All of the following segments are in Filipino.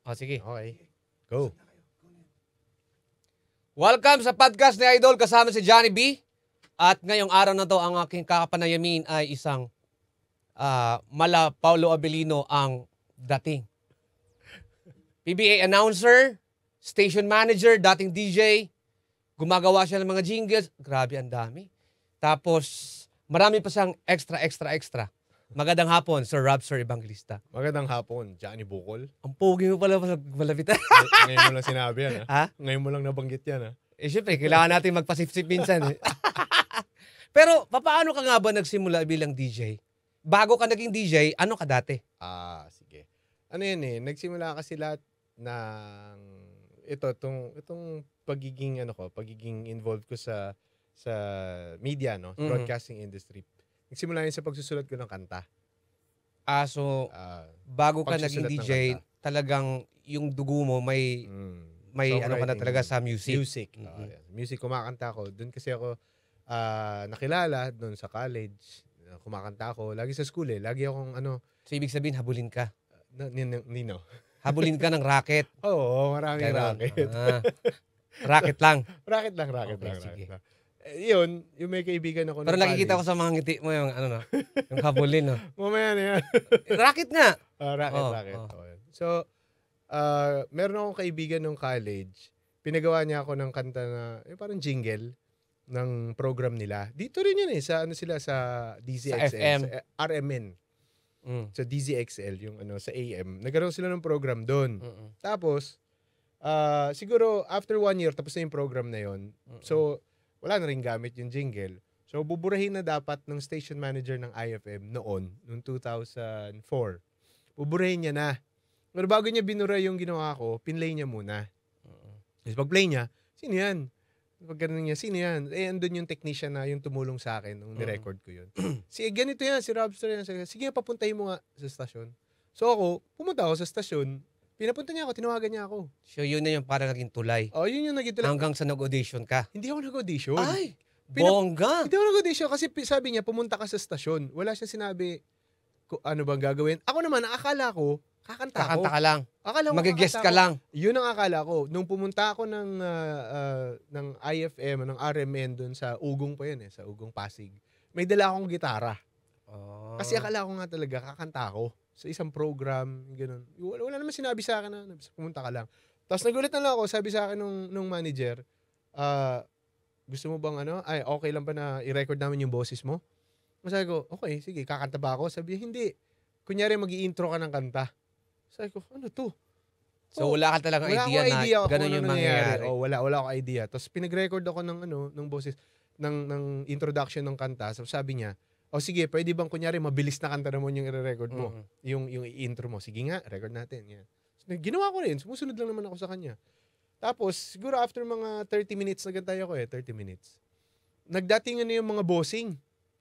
O, sige. Okay. Go. Welcome sa podcast ni Idol. Kasama si Johnny B. At ngayong araw na to, ang aking kakapanayamin ay isang mala Paulo Abelino ang dating. PBA announcer, station manager, dating DJ. Gumagawa siya ng mga jingles. Grabe, ang dami. Tapos, marami pa siyang extra. Magandang hapon, Sir Rob, Sir Evangelista. Magandang hapon, Johnny Bukol. Ang pogi mo pala sa malapitan. Ngayon mo lang sinabi yan, ha? Ha? Ngayon mo lang nabanggit yan, ha? Eh, syempre, kailangan natin magpasip-sip minsan. Eh. Pero, paano ka nga ba nagsimula bilang DJ? Bago ka naging DJ, ano ka dati? Sige. Ano yan eh, nagsimula kasi lahat ng itong pagiging involved ko sa media, no? Broadcasting industry. Nagsimula yun sa pagsusulat ko ng kanta. So, bago ka naging pagsusulat ng DJ, kanta. talagang yung dugo mo may ano ka na Songwriting, talaga sa music. Yan. Music, kumakanta ako. Doon kasi ako nakilala doon sa college. Kumakanta ako. Lagi sa school eh. Lagi akong So, ibig sabihin, habulin ka. Nino. Habulin ka ng racket. Oo, maraming Ganon. racket. Racket lang. Racket lang. Okay, sige. Racket lang. Yun, yung may kaibigan ako Pero ng nakikita ko college. sa mga ngiti mo yung yung habulin, no? Mamaya na yan. Racket nga. Racket. Oh. Okay. So, meron akong kaibigan ng college. Pinagawa niya ako ng kanta na, parang jingle ng program nila. Dito rin yun eh, sa DZXL. Sa FM. Sa RMN. Sa DZXL, yung sa AM. Nagkaroon sila ng program doon. Tapos, siguro after 1 year, tapos na yung program na yun. So, wala na rin gamit yung jingle. So, buburahin na dapat ng station manager ng IFM noong 2004. Buburahin niya na. Pero bago niya binura yung ginawa ko, pinlay niya muna. Tapos pag-play niya, sino yan? Pag ganun niya, sino yan? Eh, andun yung technician na yung tumulong sa akin nung nirecord ko yun. Ganito yan, si Robster yan. Sige, papuntahin mo nga sa stasyon. So ako, pumunta ako sa stasyon. Pinapunta niya ako, tinawagan niya ako. So, yun na yung parang naging tulay. Yun yung naging tulay. Hanggang sa nag-audition ka. Hindi ako nag-audition. Ay, bongga. Hindi ako nag-audition kasi sabi niya, pumunta ka sa stasyon. Wala siya sinabi kung ano bang gagawin. Ako naman, akala ko, kakanta ka lang. Akala ko Mag-guest ka lang. Yun ang akala ko. Nung pumunta ako ng IFM, ng RMN doon sa Ugong pa yun sa Ugong Pasig. May dala akong gitara. Kasi akala ko nga talaga, kakanta ako sa isang program, gano'n. Wala naman sinabi sa akin na pumunta ka lang. Tapos nagulat na lang ako, sabi sa akin nung manager, gusto mo bang okay lang ba na i-record namin yung boses mo? Sabi ko, okay, sige, kakanta ba ako? Sabi, hindi. Kunyari, mag-i-intro ka ng kanta. Sabi ko, ano to? So, wala ka talagang idea na gano'n yung mangyayari. Wala akong idea. Tapos pinag-record ako ng boses, ng introduction ng kanta. So, sabi niya, sige, pwede bang kunyari mabilis na kanta naman yung i-record mo? Yung i-intro mo. Sige nga, record natin. Yan. So, ginawa ko rin. Sumusunod lang naman ako sa kanya. Tapos, siguro after mga 30 minutes, nagantay ako 30 minutes. Nagdatingan na yung mga bossing.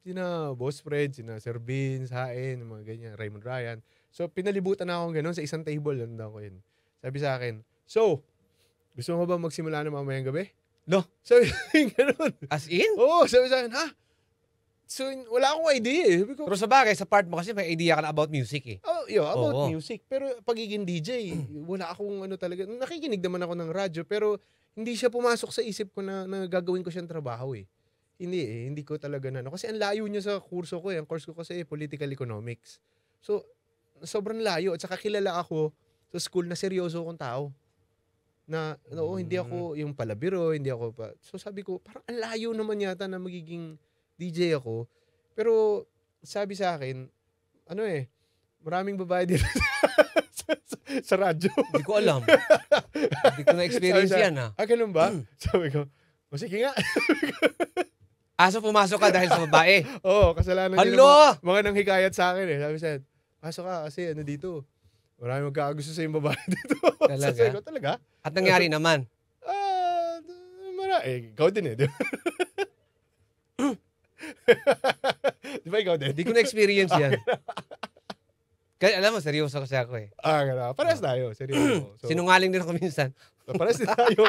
Sina Boss Fred, sina Sir Vince, Haen, mga ganyan, Raymond Ryan. So, pinalibutan na akong gano'n sa isang table. Nandun ko yun. Sabi sa akin, so, gusto mo ba magsimula na mamayang gabi? No. Sabi gano'n. As in? Oo, sabi sa akin, ha? So, wala akong idea eh. Sabi ko, Pero sa bagay, sa part mo kasi may idea ka na about music eh. about music. Pero pagiging DJ, wala akong talaga. Nakikinig naman ako ng radyo, pero hindi siya pumasok sa isip ko na gagawin ko siyang trabaho eh. Hindi ko talaga kasi ang layo niya sa kurso ko eh. Ang course ko kasi political economics. So, sobrang layo. At saka kilala ako sa school na seryoso akong tao. Na, hindi ako yung palabiro, hindi ako pa. So, sabi ko, parang ang layo naman yata na magiging DJ ako. Pero, sabi sa akin, maraming babae dito sa radyo. Hindi ko alam. Hindi ko na-experience yan ha. Ganun ba? Sabi ko, sige nga. So pumasok ka dahil sa babae? Oo, kasalanan din mga nanghikayat sa akin eh. Sabi sa pasok ka kasi dito. Maraming magkakagusto sa yung babae dito. Talaga? Sabi ko, talaga? At nangyari naman? Ikaw din eh. Di ba ikaw din? Hindi ko na-experience yan. Kaya alam mo, seryoso kasi ako eh. Gano'n. Parehas tayo. Seryoso. So, sinungaling din ako minsan. Parehas din tayo.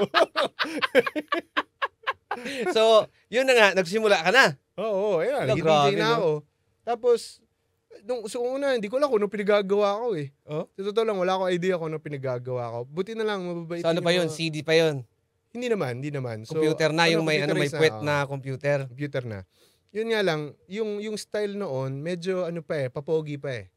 So, yun na nga, nagsimula ka na. Oo, ayan. Grabe, DJ na ako. Tapos, So una, hindi ko alam kung ano pinagagawa ko eh. Oh? Sa totoo lang, wala akong idea kung ano pinagagawa ko. Buti na lang, mababait So ano pa yun? CD pa yun? Hindi naman. So, Computer na, yung may puwet oo. na computer. Computer na. Yun nga lang, yung style noon, medyo papogi pa eh.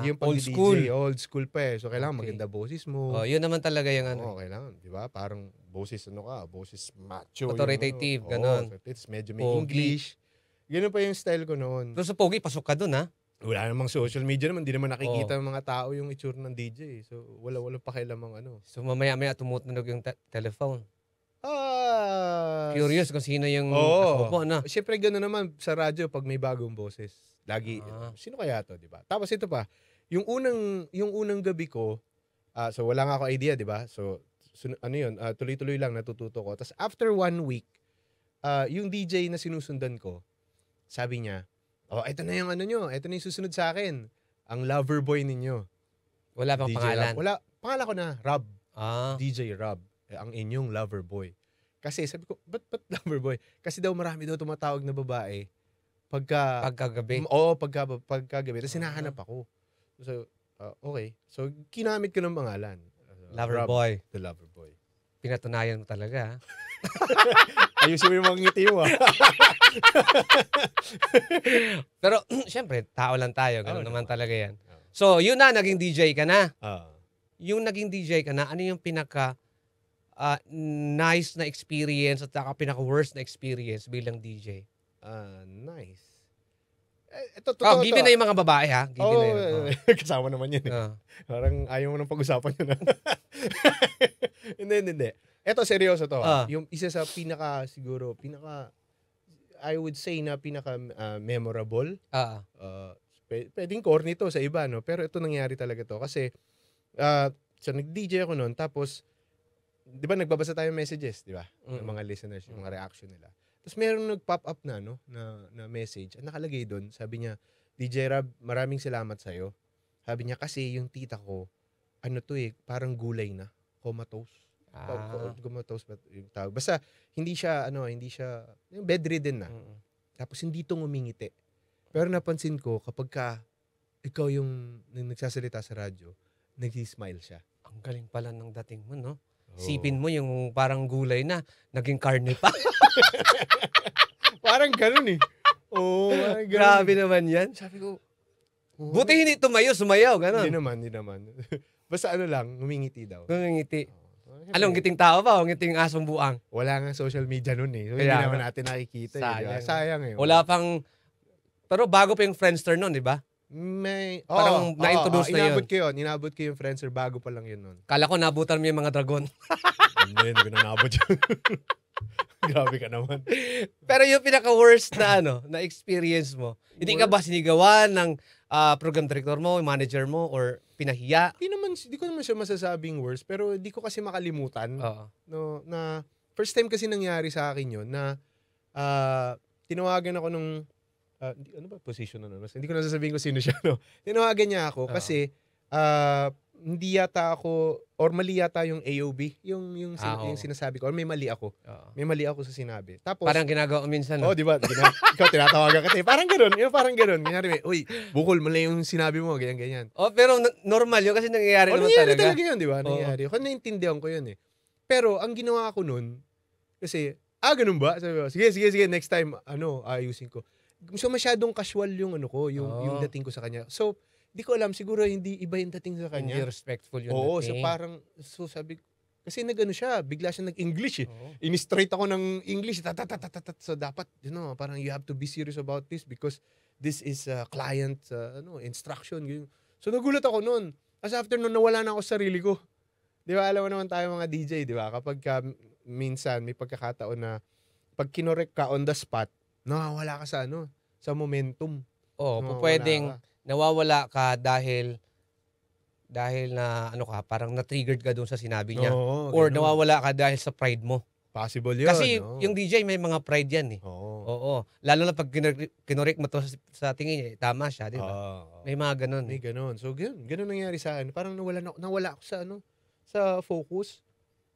Yung Old pag-DJ, school. Old school pa eh. So kailangan Okay. maganda boses mo. Oh, yun naman talaga yung Oo, kailangan, di ba? Parang boses boses macho. Authoritative, yung, ganon. Medyo may Pogi. English. Ganun pa yung style ko noon. Pero sa pogi, pasok ka dun, ha? Wala namang social media naman, di naman nakikita ng mga tao yung itsura ng DJ. So wala pakialamang ano. So mamaya-maya tumutunog yung telephone. Ah, Curious kung sino yung Oo. nakaupo, no? Siyempre gano'n naman sa radyo pag may bagong boses. Lagi, sino kaya to, di ba? Tapos ito pa, yung unang gabi ko, so wala nga ako idea, di ba? So, tuloy-tuloy lang natututo ko. Tapos after 1 week, yung DJ na sinusundan ko, sabi niya, ito na yung ito na yung susunod sa akin. Ang lover boy ninyo. Wala pang DJ pangalan. Rob. Wala, pangalan ko na, Rob. DJ Rob. Ang inyong lover boy. Kasi sabi ko, ba't lover boy? Kasi daw marami daw tumatawag na babae Pagkagabi. Oo, pagkagabi. Tapos hinahanap ako. So, okay. So, kinamit ko ng pangalan. Lover Rob, boy. The lover boy. Pinatunayan mo talaga, ha? Ayusin mo yung mga ngiti mo, Pero, syempre, tao lang tayo. Ganun Oo naman naman. talaga yan. So, yun na, naging DJ ka na. Ah. Yung naging DJ ka na, ano yung pinaka nice na experience at saka pinaka worst na experience bilang DJ? Nice. Ito, totoo Given to. na yung mga babae, ha? Given na yun. Kasama naman yun. Eh. Oh. Parang ayaw mo nang pag-usapan yun. Hindi. Ito, seryoso to. Yung isa sa I would say na pinaka memorable. Pwedeng corny to sa iba, no? Pero ito nangyari talaga to. Kasi, so nag-DJ ako noon, tapos, di ba nagbabasa tayo messages, di ba? Ng mga listeners, yung mga reaction nila. Tapos merong nag-pop up na, no? Na message. At nakalagay doon, sabi niya, DJ Rob, maraming salamat sa'yo. Sabi niya, kasi yung tita ko, parang gulay na. Comatose. Comatose ba yung tawag? Basta, hindi siya, yung bedridden na. Tapos hindi to ngumingiti. Pero napansin ko, kapag ikaw yung nagsasalita sa radyo, nag-smile siya. Ang galing pala ng dating mo, no? Sipin mo yung parang gulay na, naging karne pa. Parang ganun eh. Parang ganun. Grabe naman yan. Sabi ko, buti hindi tumayo, sumayaw, gano'n. Hindi naman. Basta ngumingiti daw. Ngumingiti. Anong ngiting tao ba o ngiting asong buang? Wala nga social media nun eh. So, hindi naman natin nakikita. Sayang eh. Wala pang, pero bago pa yung Friendster nun, di ba? Parang na-introduce na yun. Inabot ko yung Friendster bago pa lang yun nun. Kala ko nabutan mo yung mga dragon. Hindi ko na nabot yun. Grabe ka naman. Pero yung pinaka-worst na na experience mo, hindi ka ba sinigawan ng program director mo, manager mo, or pinahiya? Hindi ko naman siya masasabing worst, pero hindi ko kasi makalimutan. Oo. Na first time kasi nangyari sa akin yun na tinawagan ako nung ano ba position na nun? Hindi ko na sasabihin kung sino siya. No? Tinawagan niya ako kasi hindi yata ako, or mali yata yung AOB, yung sinasabi ko, or may mali ako. May mali ako sa sinabi. Tapos, parang ginagawa ko minsan. di ba? Ikaw tinatawagan ka. Parang gano'n. Kunyari, uy, bukol, mali yung sinabi mo, ganyan. Pero normal yun kasi nangyayari naman nangyayari talaga. Nangyayari talaga yun, di ba? Nangyayari. Kung naintindihan ko yun eh. Pero, ang ginawa ko nun, kasi, ganun ba? Sabi ko, sige, next time, ayusin ko. So, masyadong casual yung yung dating ko sa kanya. So, di ko alam, siguro hindi iba yung dating sa kanya. Hindi respectful yung So dating. sabi, kasi siya, bigla siya nag-English eh. In-straight ako ng English, So dapat, parang you have to be serious about this because this is client, instruction. So nagulat ako noon. As after noon, nawala na ako sa sarili ko. Di ba, alam mo naman tayo mga DJ, di ba? Kapag minsan may pagkakataon na pag kinorek ka on the spot, nawawala ka sa momentum. Pwedeng nawawala ka dahil na parang na-triggered ka doon sa sinabi niya. Or nawawala ka dahil sa pride mo. Possible yun. Kasi yung DJ may mga pride yan eh. Oo. Lalo na pag kinorek mo to sa tingin niya, tama siya, di ba? May mga ganun. May ganun. So ganun nangyari sa akin. Parang nawala ako sa focus.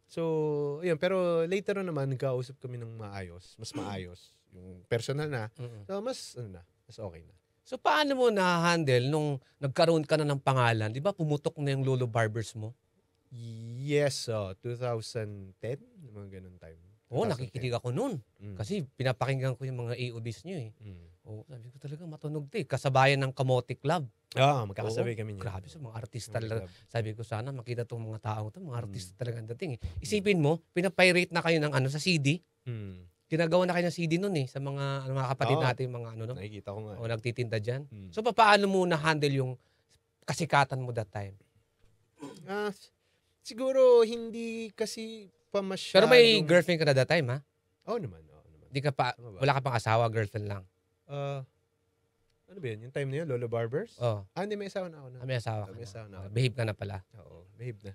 So, yun. Pero later on naman, nagkausap kami ng mas maayos. Yung personal na. So, mas okay na. So paano mo na-handle nung nagkaroon ka na ng pangalan? Di ba pumutok na yung Lolo Barbers mo? Yes, 2010, mga ganun time. Oo, 2010. nakikinig ako nun. Kasi pinapakinggan ko yung mga AODs nyo eh. Oo, sabi ko talaga matunog to eh. Kasabayan ng Kamote Club. Magkakasabay kami niyan. Grabe sa mga artista talaga. Sabi ko sana makita tong mga taong to, mga artista talaga ang dating eh. Isipin mo, pinapirate na kayo ng ano sa CD. Ginagawa na kayo ng CD nun eh sa mga kapatid natin, mga ano no. Nakikita ko nga. O nagtitinda diyan. So paano mo na-handle yung kasikatan mo that time? Siguro hindi kasi pa masyadong... Pero may girlfriend ka na that time ha? Oo naman. Di ka pa, wala ka pang asawa, girlfriend lang? Ano ba yun? Yung time na yun, Lolo Barbers? Oo. Hindi, may asawa na ako na. May asawa ka May asawa na ako. Behave ka na pala. Oo, behave na.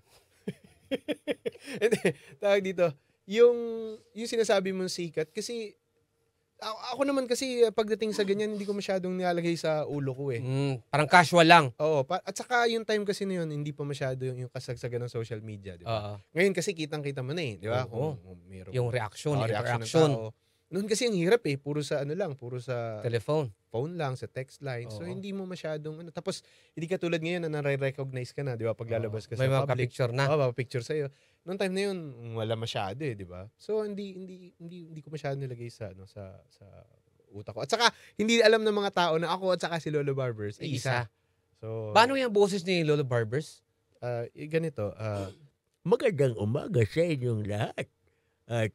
Hindi, tawag dito, yung sinasabi mong sikat, kasi ako naman kasi pagdating sa ganyan, hindi ko masyadong nilalagay sa ulo ko eh. Parang casual lang. Oo, at saka yung time kasi na yun, hindi pa masyado yung kasagsagan ng social media, di ba? Ngayon kasi kitang-kita mo na eh, di ba? Oo. Kung Yung reaction, interaction. Noon kasi ang hirap eh, puro sa telephone. Phone lang, sa text line. So hindi mo masyadong tapos hindi ka tulad ngayon na nare-recognize ka na, di ba? Paglalabas ka sa may mga public. picture na. Oo, picture sa'yo. Noong time na yun, wala masyado eh, di ba? So hindi ko masyado nilagay sa utak ko. At saka hindi alam ng mga tao na ako at saka si Lolo Barbers ay isa. So paano yung boses ni Lolo Barbers? Ganito, magandang umaga sa inyong lahat.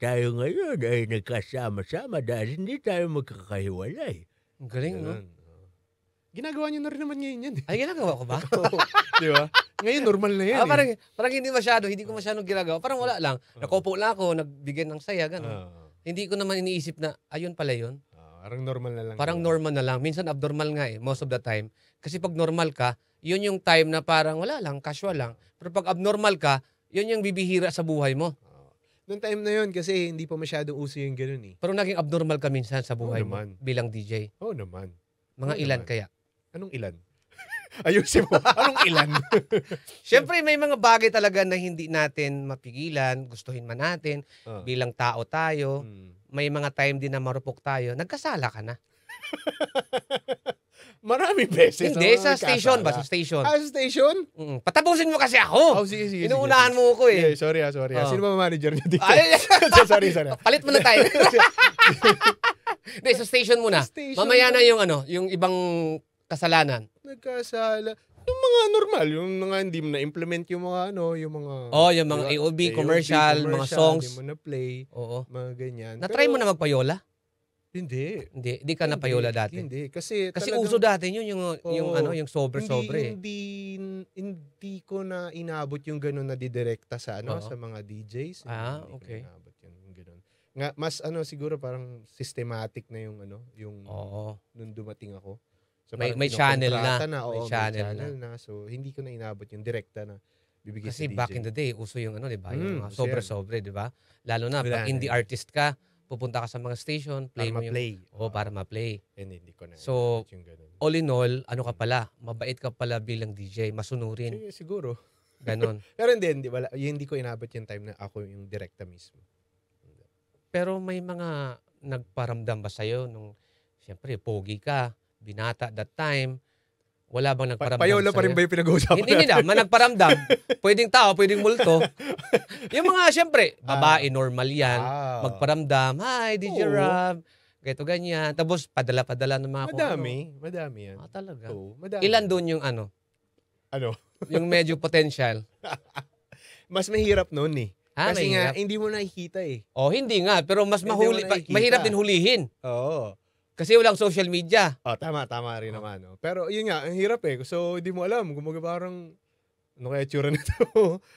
Tayo ngayon ay nagkasama-sama dahil hindi tayo magkakahiwalay. Ang galing, no? Ginagawa niyo na rin naman ngayon yan. Ay, ginagawa ko ba? Di ba? Ngayon, normal na yan. Parang hindi ko masyadong ginagawa. Parang wala lang. Nakupo lang ako, nagbigay ng saya, gano'n. Hindi ko naman iniisip na, ayun pala yun. Parang normal na lang. Parang normal na lang. Minsan abnormal nga eh, most of the time. Kasi pag normal ka, yun yung time na parang wala lang, casual lang. Pero pag abnormal ka, yun yung bibihira sa buhay mo. Noong time na yun, kasi hindi pa masyadong uso yung gano'n eh. Pero naging abnormal ka minsan sa buhay mo naman. bilang DJ. Oo naman. Mga ilan kaya? Anong ilan? Ayusin mo. Anong ilan? Siyempre, may mga bagay talaga na hindi natin mapigilan, gustuhin man natin, bilang tao tayo. May mga time din na marupok tayo. Nagkasala ka na. Maraming beses. Hindi, sa station ba? Sa station. Sa station? Patapusin mo kasi ako. Sige. Inuunahan mo ko eh. Sorry. Sino ba manager niyo dito? Sorry. Palit mo na tayo. Hindi, sa station muna. Mamaya na yung ibang kasalanan. Nagkasala. Yung mga normal, yung mga hindi mo na-implement yung mga yung mga... yung mga AOB, commercial, mga songs. Hindi mo na-play. Oo. Mga ganyan. Na-try mo na magpayola? Hindi ka napayola dati? Hindi. Kasi uso dati yun, yung sobre-sobre. Hindi ko na inabot yung gano'n na didirekta sa sa mga DJs. Okay. Hindi ko inabot yung gano'n. Nga, mas siguro parang systematic na yung nung dumating ako. So, may channel na. May channel na. So, hindi ko na inabot yung direkta na bibigay sa DJ. Kasi back in the day, uso yung di ba? Yung mga sobre-sobre, di ba? Lalo na, pag indie artist ka, pupunta ka sa mga station, play mo yung... para ma-play. Hindi ko na so, yung ganun. All in all, ka pala? Mabait ka pala bilang DJ, masunurin. Siguro. Ganon. Pero hindi ko inabot yung time na ako yung direkta mismo. Pero may mga nagparamdam ba sa'yo nung, siyempre, pogi ka, binata that time, wala bang nagparamdam Payola pa rin ba yung pinag-uusapan natin? Hindi naman nagparamdam. Pwedeng tao, pwedeng multo. Yung mga, siyempre, babae, normal yan. Magparamdam, hi, DJ Rob. Ganito, ganyan. Tapos, padala-padala ng mga Madami yan. Talaga? Oo, madami. Ilan doon yung Ano? Yung medyo potential? Mas mahirap noon eh. Kasi mahirap. nga, hindi mo nakikita eh. Hindi nga. Pero mas mahirap din hulihin. Oo. Kasi walang social media. Tama rin naman. Pero yun nga, ang hirap eh. So, hindi mo alam. Kumbaga parang, ano kaya tsura nito?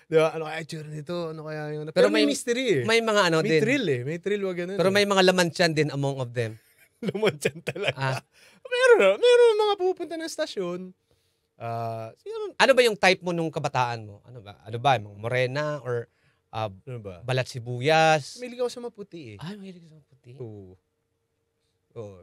Diba? Ano kaya tsura nito? Ano kaya yun? Pero may mystery eh. May mga may din. Thrill eh. May thrill wag ganun. Pero may mga laman tiyan din among of them. Laman tiyan talaga. Meron mga pupunta ng stasyon. Ano ba yung type mo nung kabataan mo? Ano ba? Mga morena or balat sibuyas? Mahilig ako sa maputi eh. Mahilig sa maputi.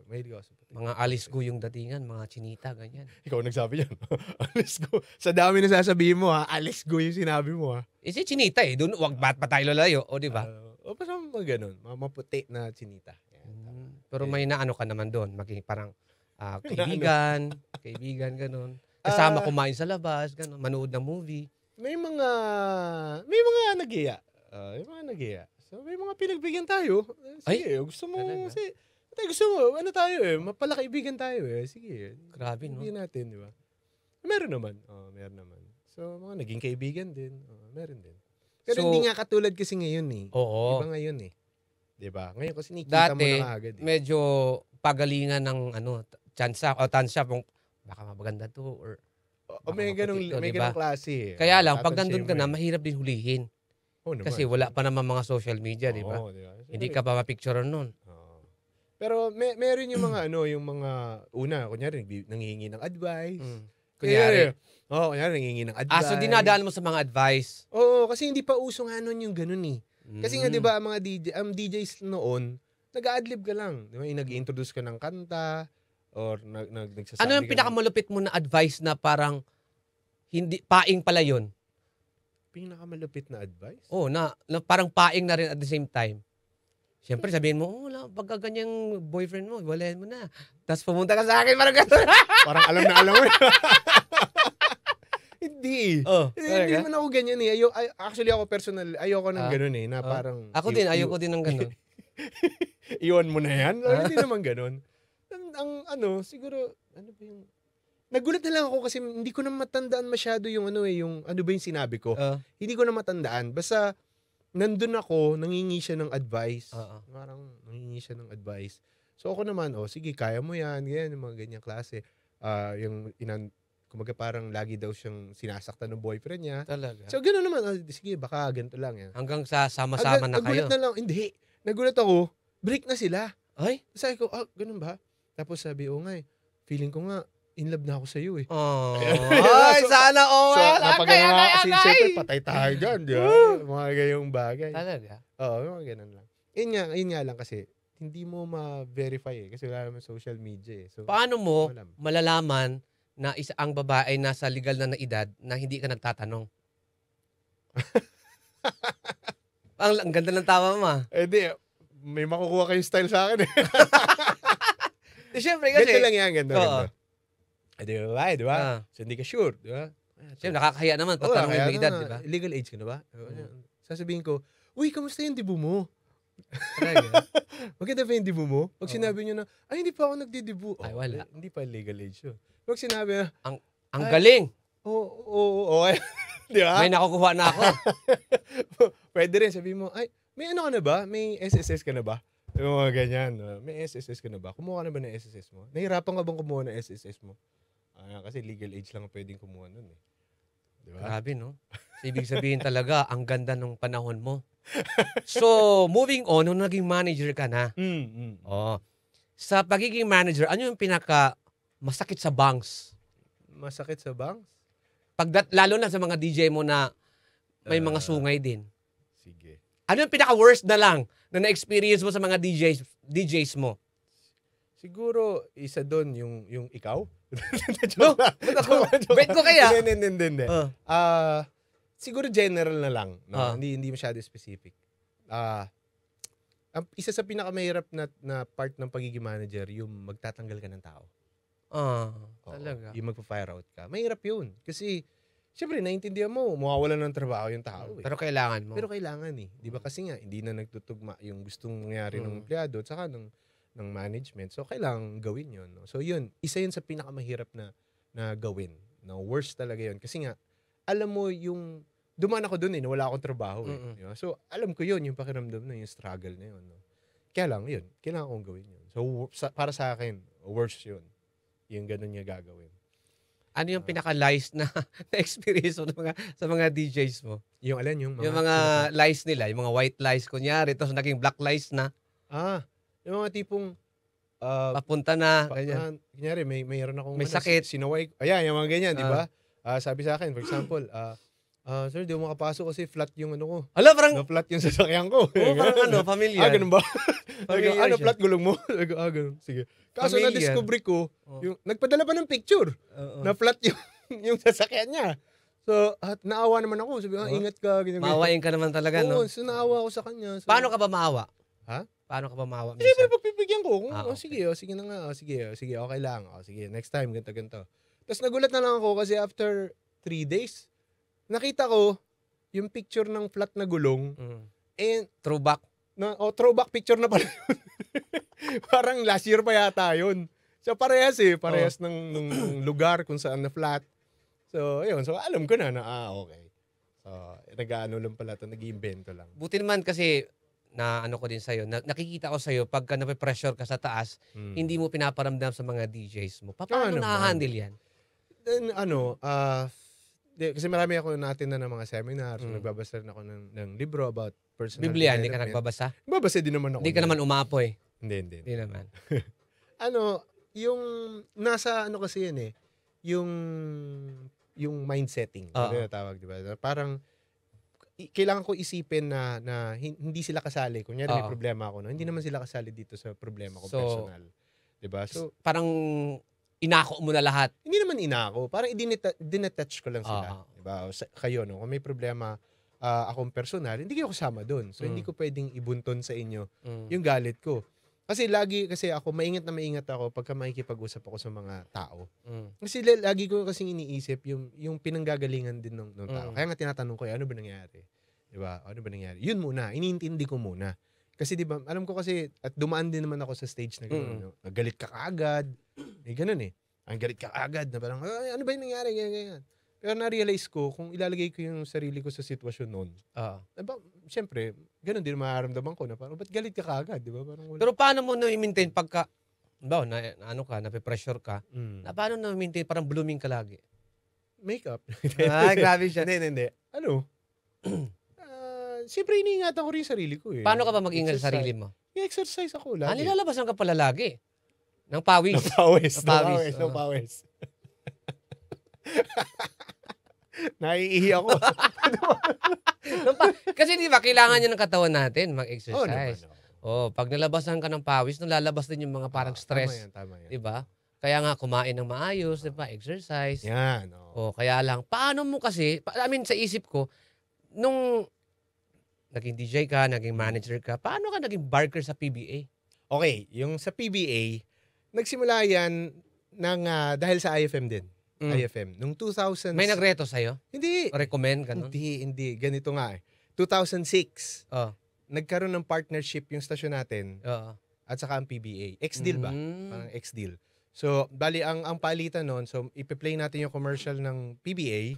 Mahilig ako sa maputi. Mga alisgo yung datingan, mga chinita, ganyan. Ikaw nagsabi yan. Alisgo. Sa dami na sasabihin mo alisgo yung sinabi mo Kasi chinita eh. Doon, wag ba't pa tayo lalayo? O di ba? Basta mga ganun. Mga maputi na chinita. Pero may naano ka naman doon. Maging parang Kaibigan, ganun. Kasama kumain sa labas, ganun. Manood ng movie. May mga nagiya. May mga nagiya. So, may mga pinagbigyan tayo. Sige, gusto mo, ano tayo mapalakaibigan tayo Sige. Grabe, no? Hindi natin, di ba? Meron naman. Meron naman. So, mga naging kaibigan din. Meron din. Pero hindi nga katulad kasi ngayon Oo. Iba ngayon di ba? Ngayon kasi nakikita mo na agad medyo pagalingan ng tansya kung baka mabaganda to or may ganung klase. Kaya lang, pag nandun ka na, mahirap din hulihin. Kasi Naman. wala pa naman mga social media, di ba? Diba? Hindi ka pa mapicturean nun. Pero meron yung mga yung mga una, kunyari nanghihingi ng advice. Kunyari. Kunyari nanghihingi ng advice. So dinadaan mo sa mga advice. Oo, kasi hindi pa uso nga nun yung ganun Kasi nga 'di ba ang mga DJs noon, nag-a-adlib ka lang, 'di ba? Nag-introduce ka ng kanta or nagsasabi Ano yung pinakamalupit mo na advice na parang hindi paing pala yun? Pinakamalupit na advice? Na parang paing na rin at the same time. Siyempre sabihin mo, pagka ganyang boyfriend mo, walayan mo na. Tapos pumunta ka sa akin, parang gano'n. Parang alam mo. Hindi. Hindi man ako ganyan actually ako personal, ayoko ng ganun na parang... Ako din, ayoko din ng ganun. Iwan mo na yan? Hindi naman ganun. Siguro, ano ba yung... Nagulat na lang ako kasi hindi ko na matandaan masyado yung yung ano ba yung sinabi ko. Hindi ko na matandaan. Basta, nandun ako, nangingi siya ng advice. Parang nangingi siya ng advice. So ako naman, sige, kaya mo yan, yung mga ganyang klase. Kumaga parang lagi daw siyang sinasaktan ng boyfriend niya. Talaga? So gano'n naman, sige, baka ganito lang yan. Hanggang sa sama-sama na kayo? Nagulat na lang, hindi. Nagulat ako, break na sila. Ay? Sabi ko, ganun ba? Tapos sabi, nga feeling ko nga, in love na ako sa iyo Ay, sana So, napagawa kasi siyempre, patay tayo dyan, di ba? Mga gayong bagay. Talaga? Oo, mga ganun lang. Yun nga lang kasi, hindi mo ma-verify kasi wala naman social media So, paano mo malalaman na ang babae nasa legal na edad na hindi ka nagtatanong? Ang ganda ng tawa mo di, may makukuha kayong style sa akin Siyempre kasi. Ganito lang yan, ganda. Di ba? So, hindi ka sure, di ba? Siyempre, nakakahiya naman. Tatanungin mo edad, di ba? Legal age ka na ba? Sasabihin ko, uy, kamusta yung dibu mo? Maganda ba yung dibu mo? Pag sinabi nyo na, ay, hindi pa ako nagdidibu. Ay, wala. Hindi pa legal age yun. Pag sinabi na, ang galing. Oo. Di ba? May nakukuha na ako. Pwede rin, sabihin mo, ay, may ano ka na ba? May SSS ka na ba? Yung mga ganyan. May SSS ka na ba? Kumuha ka na ba ng SSS mo? Nahirapan ka bang kumuha ng SSS mo? Kasi legal age lang pwedeng kumuha nun Di ba? Grabe, no? Ibig sabihin talaga, ang ganda ng panahon mo. So, moving on, nung naging manager ka na. Sa pagiging manager, ano yung masakit sa banks? Masakit sa banks? Lalo na sa mga DJ mo na may mga sungay din. Sige. Ano yung pinaka-worst na lang na na-experience mo sa mga DJs mo? Siguro, isa doon yung ikaw. No? Bet ko kaya? Hindi. Siguro general na lang. No? Hindi masyado specific. Isa sa pinakamahirap na part ng pagiging manager, yung magtatanggal ka ng tao. Talaga. Yung magpa-fire out ka. Mahirap yun. Kasi, syempre, naiintindihan mo, mawawalan ng trabaho yung tao. Pero kailangan mo. Pero kailangan Di ba kasi nga, hindi na nagtutugma yung gustong mangyari ng empleyado at saka ng management. So, kailangan gawin yun. No? So, yun. Isa yun sa pinakamahirap na gawin. No? Worst talaga yun. Kasi nga, alam mo yung dumaan ako dun na wala akong trabaho. Diba? So, alam ko yun, yung pakiramdam na yung struggle na yun. No? Kaya lang, yun. Kailangan kong gawin yun. So, para sa akin, worst yun. Yung ganun niya gagawin. Ano yung pinaka-lies na experience mo sa mga DJs mo? Yung alin? Yung mga lies nila, yung mga white lies kunyari, tapos naging black lies na. Yung mga tipong papunta na, ganyan. Kunyari, mayroon akong sakit. Sinaway. Ayan, yung mga ganyan, di ba? Sabi sa akin, for example, sir, di mo makapasok kasi flat yung ano ko. Ala, parang... flat yung sasakyan ko. Parang familiar. Ganun ba? Familiar flat gulong mo? Ganun. Sige. Kaso na-discover ko, yung, nagpadala pa ng picture na flat yung sasakyan niya. So, naawa naman ako. Sabi, ingat ka. Ganyan, maawain ka naman talaga, no? So naawa ako sa kanya. So, paano ka ba maawa? Paano ka bumawa Siyempre, minsan? pagbibigyan ko. Kung, Okay. sige na nga. Sige, okay lang. Sige, next time, ganito. Tapos nagulat na lang ako kasi after 3 days, nakita ko yung picture ng flat na gulong. And, Throwback. throwback picture na pala yun. Parang last year pa yata yun. So, parehas ng lugar kung saan na flat. So, ayun. So, alam ko na okay. So, nag-ano lang pala ito, nag-iimbento lang. Buti naman kasi, na ano ko din sa'yo, nakikita ko sa'yo, pagka nape-pressure ka sa taas, hindi mo pinaparamdam sa mga DJs mo. Paano na-handle yan? Then, kasi marami ako natin na ng mga seminars, nagbabasa rin ako ng libro about personal Biblia, hindi ka development. nagbabasa? Nagbabasa din naman ako. Hindi ka naman umapoy. Hindi. Hindi naman. Yung nasa kasi yan yung mindsetting. Ano yung tawag, di ba? Parang, kailangan ko isipin na hindi sila kasali. Kunyari may problema ako, no? Hindi naman sila kasali dito sa problema ko personal. Diba? So, parang inako mo na lahat. Hindi naman inako. Parang dinetouch ko lang sila. Diba? Kayo, no? Kung may problema akong personal, hindi kayo kasama doon. So, hindi ko pwedeng ibunton sa inyo yung galit ko. Kasi ako, maingat ako pagka makikipag-usap ako sa mga tao. Kasi lagi ko kasing iniisip yung pinanggagalingan din ng tao. Kaya nga tinatanong ko, ano ba nangyari? Diba? Ano ba nangyari? Yun muna, iniintindi ko muna. Kasi diba, alam ko kasi, at dumaan din naman ako sa stage na gano'n. Nagalit ka kaagad. Ganun eh. Ang galit ka kaagad na parang, ano ba yung nangyari? Ganyan. Pero na-realize ko, kung ilalagay ko yung sarili ko sa sitwasyon noon, diba, siyempre, ganun din mararamdaman ko na parang, ba't galit ka kaagad? Diba? Parang, pero paano mo na-maintain pagka, nape-pressure ka, na paano na-maintain parang blooming ka lagi? Makeup. Ay, grabe siya. Hindi. Siyempre, iniingatan ko rin yung sarili ko eh. Paano ka ba mag-ingat sa sarili mo? I-exercise ako lagi. Nilalabasan ka pala lagi. Ng pawis. Ng pawis. Naiihi ako. Kasi di ba, kailangan nyo ng katawan natin mag-exercise. Oh, pag nalabasan ka ng pawis, nalalabas din yung mga parang stress. Tama yan. Di ba? Kaya nga, kumain ng maayos, di ba? Exercise. Yan. Kaya lang, paano mo kasi, sa isip ko, nung naging DJ ka, naging manager ka, paano ka naging barker sa PBA? Okay, yung sa PBA, nagsimula yan dahil sa IFM din. IFM. Nung 2000... May nagreto sa'yo? Hindi. Recommend ka nun? Hindi. Ganito nga 2006, nagkaroon ng partnership yung stasyon natin at saka ang PBA. Ex-deal ba? Parang ex-deal. So, bali, ang palitan nun, so, ipi-play natin yung commercial ng PBA,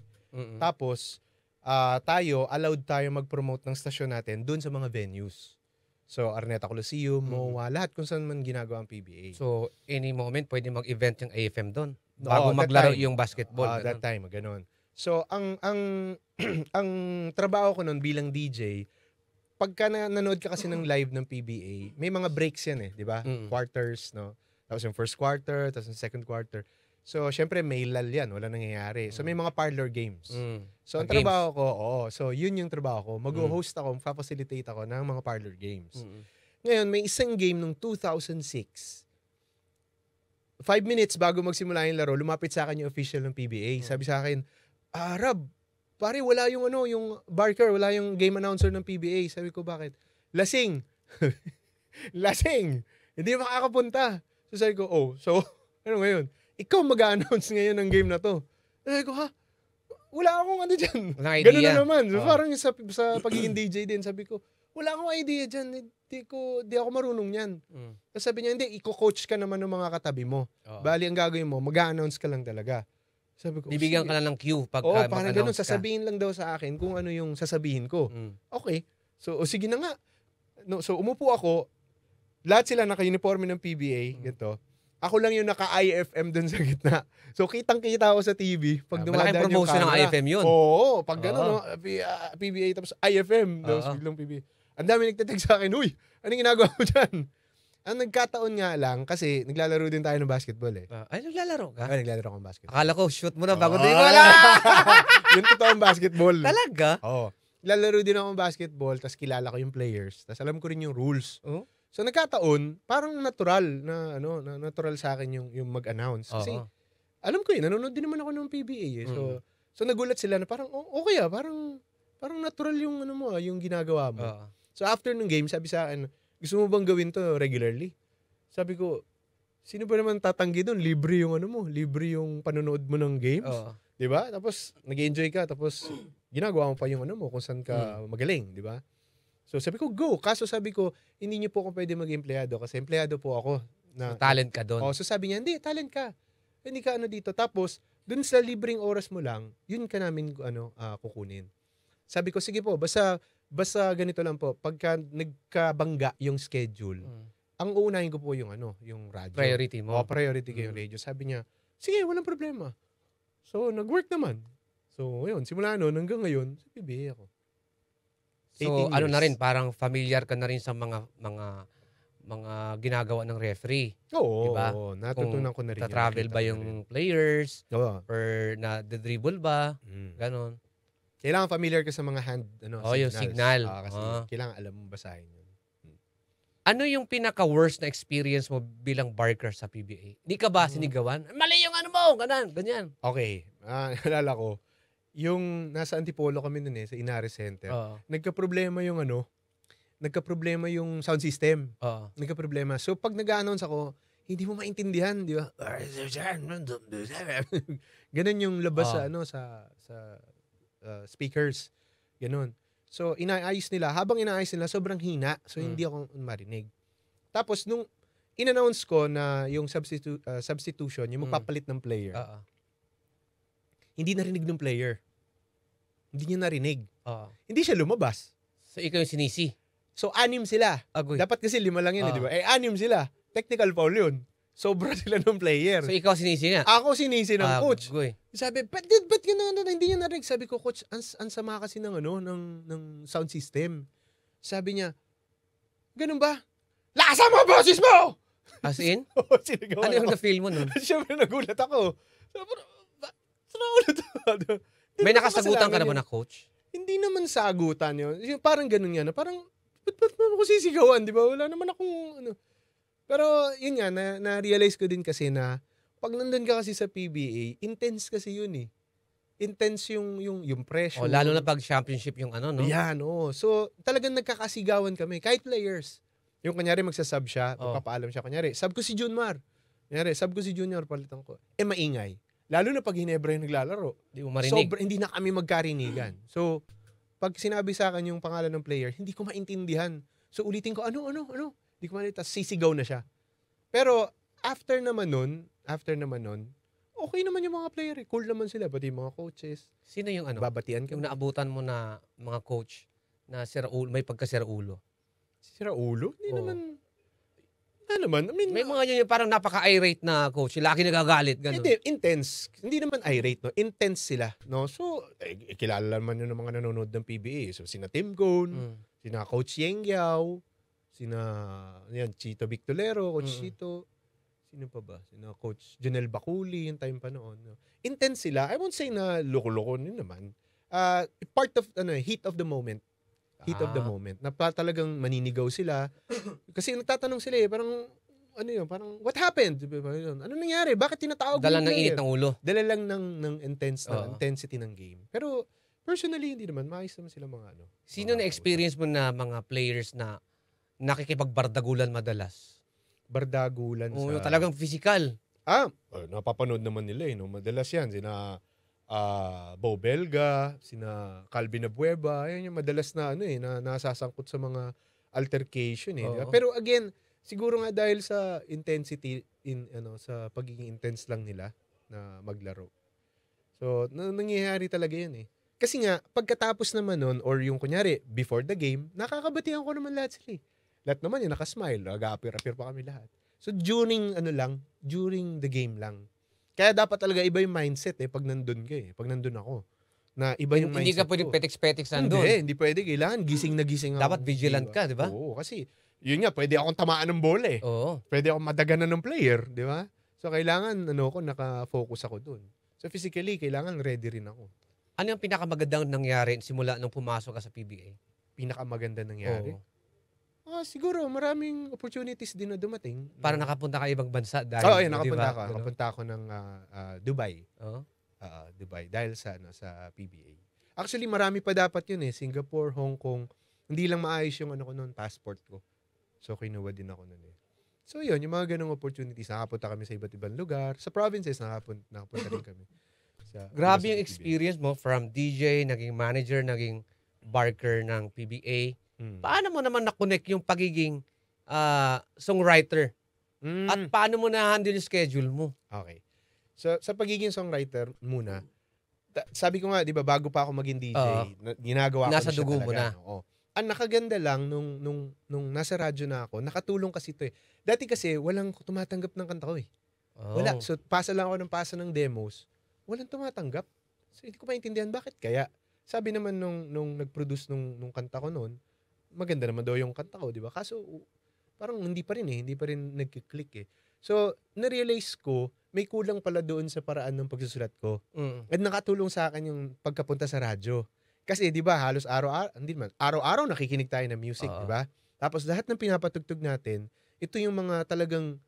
tapos, allowed tayo mag-promote ng stasyon natin dun sa mga venues. So, Araneta Coliseum, MOA, lahat kung saan man ginagawa ang PBA. So, any moment, pwede mag-event yung AFM doon? Bago maglaro yung basketball. That time, gano'n. So, ang trabaho ko noon bilang DJ, pagka nanood ka kasi ng live ng PBA, may mga breaks yan di ba? Quarters, no? Tapos yung first quarter, tapos yung second quarter. So, syempre, may lull yan. Wala nangyayari. So, may mga parlor games. So, ang trabaho ko, so, yun yung trabaho ko. Mag-host ako, mag-facilitate ako ng mga parlor games. Ngayon, may isang game nung 2006. 5 minutes bago magsimula yung laro, lumapit sa akin yung official ng PBA. Sabi sa akin, Rab, pare, wala yung yung barker, wala yung game announcer ng PBA. Sabi ko, bakit? Lasing. Lasing. Hindi makakapunta. So, sabi ko, so, ano ngayon? Ikaw mag-a-announce ngayon ng game na to. Sabi ko, wala akong dyan. Ganun na naman. So, parang sa pagiging DJ din, sabi ko, wala akong idea dyan. Di ako marunong yan. Tapos sabi niya, hindi, i-coach ka naman ng mga katabi mo. Bali, ang gagawin mo, mag-a-announce ka lang talaga. Sabi ko, bibigyan ka lang ng cue pag parang ganun, sasabihin lang daw sa akin kung ano yung sasabihin ko. Okay. So, sige na nga. No, so, umupo ako. Lahat sila naka-uniforme ng PBA. Ganito. Ako lang yung naka-IFM dun sa gitna. So, kitang-kita ako sa TV. Pag dumadaan yung promotion ng IFM yun. Oo. Pag gano'n, PBA tapos IFM. Tapos biglang PBA. Ang dami nagtatag sa akin, uy, anong ginagawa mo dyan? Ang nagkataon nga lang, kasi naglalaro din tayo ng basketball Ay, naglalaro ka? Ay, naglalaro akong basketball. Akala ko, shoot mo na bago din ko wala. Yung totoong basketball. Talaga? Oo. Naglalaro din akong basketball, tapos kilala ko yung players, tapos alam ko rin yung rules. So nagkataon, parang natural na natural sa akin yung mag-announce. Kasi alam ko nanonood din naman ako ng PBA So nagulat sila na parang parang natural yung yung ginagawa mo. So after ng game, sabi sa akin, gusto mo bang gawin to regularly? Sabi ko, sino ba naman tatanggi doon? Libre yung ano mo, libre yung panonood mo ng games. Oo. 'Di ba? Tapos nag-enjoy ka, tapos ginagawa mo pa yung ano mo kung saan ka magaling, 'di ba? So sabi ko, go. Kaso sabi ko, hindi niyo po ako pwede maging empleyado kasi empleyado po ako. So, talent ka doon. Oh, so sabi niya, hindi, talent ka. Hindi ka ano dito. Tapos, dun sa libreng oras mo lang, yun ka namin kukunin. Sabi ko, sige po, basta ganito lang po. Pagka nagkabangga yung schedule, ang uunahin ko po yung yung radio. Priority mo. Oh, priority ko yung radio. Sabi niya, sige, walang problema. So, nag-work naman. So, yun, simula noon hanggang ngayon, sa PBA ako. So, 18 ano na years. rin, parang familiar ka na rin sa mga ginagawa ng referee. Oo, Diba? natutunan ko na rin. Ta-travel ba yung players? Oo. Or na-dribble ba? Ganon. Kailangan familiar ka sa mga hand, signals. yung signal. Kasi kailangan alam mong basahin yun. Ano yung pinaka-worst na experience mo bilang barker sa PBA? Di ka ba sinigawan? Mali yung ano mo! Ganyan. Okay. Nalala ko, yung nasa Antipolo kami nun sa Inares Center, nagka-problema yung sound system. Nagka-problema. So, pag nag-a-announce ako, hindi mo maintindihan, di ba? Ganun yung labas sa speakers. Ganun. So, inaayos nila. Habang inaayos nila, sobrang hina. So, hindi ako marinig. Tapos, nung in-announce ko na yung substitution, yung magpapalit ng player, hindi narinig ng player. Hindi niya narinig. Hindi siya lumabas. So, ikaw yung sinisi? So, 6 sila. Agoy. Dapat kasi 5 lang yun, di ba? 6 sila. Technical foul yun. Sobra sila ng player. So, ikaw sinisi nga? Ako sinisi ng coach. Agoy. Sabi, ba't gano'n? Hindi niya narinig. Sabi ko, coach, ang sama kasi ng sound system. Sabi niya, ganun ba? Lasa mo, boses mo! As in? Sinigawan Ano yung ako. na-feel mo nun? Siyempre, nagulat ako. May nakasagutan ka na ba na coach? Hindi naman sagutan yun. Parang ganun yan. Parang, ba't mo ako sisigawan, di ba? Wala naman akong, Pero, yun nga, na-realize ko din kasi na, pag nandun ka kasi sa PBA, intense kasi yun eh. Intense yung pressure. Lalo na pag championship yung no? Yan, So, talagang nagkakasigawan kami. Kahit players. Yung kanyari magsasub siya, magpapaalam siya. Kanyari, sub ko si Junmar. Palitan ko. Maingay. Lalo na pag Hinebra yung naglalaro. Hindi mo marinig. Hindi na kami magkarinigan. So, pag sinabi sa akin yung pangalan ng player, hindi ko maintindihan. So, ulitin ko, ano? Hindi ko maintindihan. Tapos sisigaw na siya. Pero, after naman nun, okay naman yung mga player. Cool naman sila. Pati yung mga coaches. Sino yung Babatian ka. yung naabutan mo na mga coach na may pagka-siraulo? Siraulo? Hindi naman. I mean, may mga yun yung parang napaka-irate na coach. Laki nagagalit. Ganun. Hindi, intense. Hindi naman irate, no? Intense sila, no? So, kilala naman yun ng mga nanonood ng PBA. So, sina Tim Cone, sina Coach Yeng Yao, sina Chito Victolero, Coach Chito. Sino pa ba? Sina Coach Janel Baculi, yung time pa noon. No? Intense sila. I won't say na loko-loko yun naman. Part of, heat of the moment. Heat of the moment. Na talagang maninigaw sila. Kasi nagtatanong sila parang, parang, what happened? Ano nangyari? Bakit tinatawag? Dala ng init ng ulo. Dala lang ng intensity ng game. Pero, personally, hindi naman. Maayos naman sila mga Sino na-experience mo na mga players na nakikipagbardagulan madalas? Bardagulan Yung talagang physical. Napapanood naman nila Madalas yan. Sina Bo Belga, sina Calvin Abueva, ayan yung madalas na na nasasangkot sa mga altercation diba? Pero again, siguro nga dahil sa intensity sa pagiging intense lang nila na maglaro. So, nangyayari talaga 'yun Kasi nga pagkatapos naman nun or yung kunyari before the game, nakakabatihan ko naman lahat sila. Lahat naman yung naka-smile, nag-appear pa kami lahat. So during the game lang. Kaya dapat talaga iba yung mindset pag nandun ka pag nandun ako. Na iba yung mindset. Hindi ka pwedeng petik-petik sandun. Hindi pwede. Kailangan gising na gising ako. Dapat vigilant ka, di ba? Oo, kasi yun nga, pwede akong tamaan ng bola Oo. Pwede akong madaganan ng player, di ba? So kailangan, naka-focus ako dun. So physically, kailangan ready rin ako. Ano yung pinakamagandang nangyari simula nung pumasok ka sa PBA? Pinakamaganda nangyari? Siguro, maraming opportunities din na dumating. Para nakapunta ka ibang bansa dahil nakapunta ako. Nakapunta ako ng Dubai. Oo. Dubai dahil sa PBA. Actually, marami pa dapat yun Singapore, Hong Kong. Hindi lang maayos yung ko noon, passport ko. So, kinuha din ako nun eh. So, yun, yung mga ganong opportunities, nakapunta kami sa iba't ibang lugar. Sa provinces, nakapunta rin kami. Grabe yung experience mo from DJ, naging manager, naging barker ng PBA. Paano mo naman na-connect yung pagiging songwriter? At paano mo na-handle yung schedule mo? Okay. So, sa pagiging songwriter muna, sabi ko nga, di ba, bago pa ako maging DJ, ginagawa ko nasa na siya dugo mo talaga. na. Oo. Ang nakaganda lang nung nasa radyo na ako, nakatulong kasi ito eh. Dati kasi, walang tumatanggap ng kanta ko eh. Wala. So, pasa lang ako ng pasa ng demos. Walang tumatanggap. So, hindi ko maintindihan bakit kaya. Sabi naman nung nag-produce nung kanta ko noon, maganda naman daw yung kanta ko, di ba? Kaso, parang hindi pa rin nagkiklik eh. So, na-realize ko, may kulang pala doon sa paraan ng pagsusulat ko. At nakatulong sa akin yung pagkapunta sa radyo. Kasi, di ba, halos araw-araw nakikinig tayo ng music, di ba? Tapos, lahat ng pinapatugtog natin, ito yung mga talagang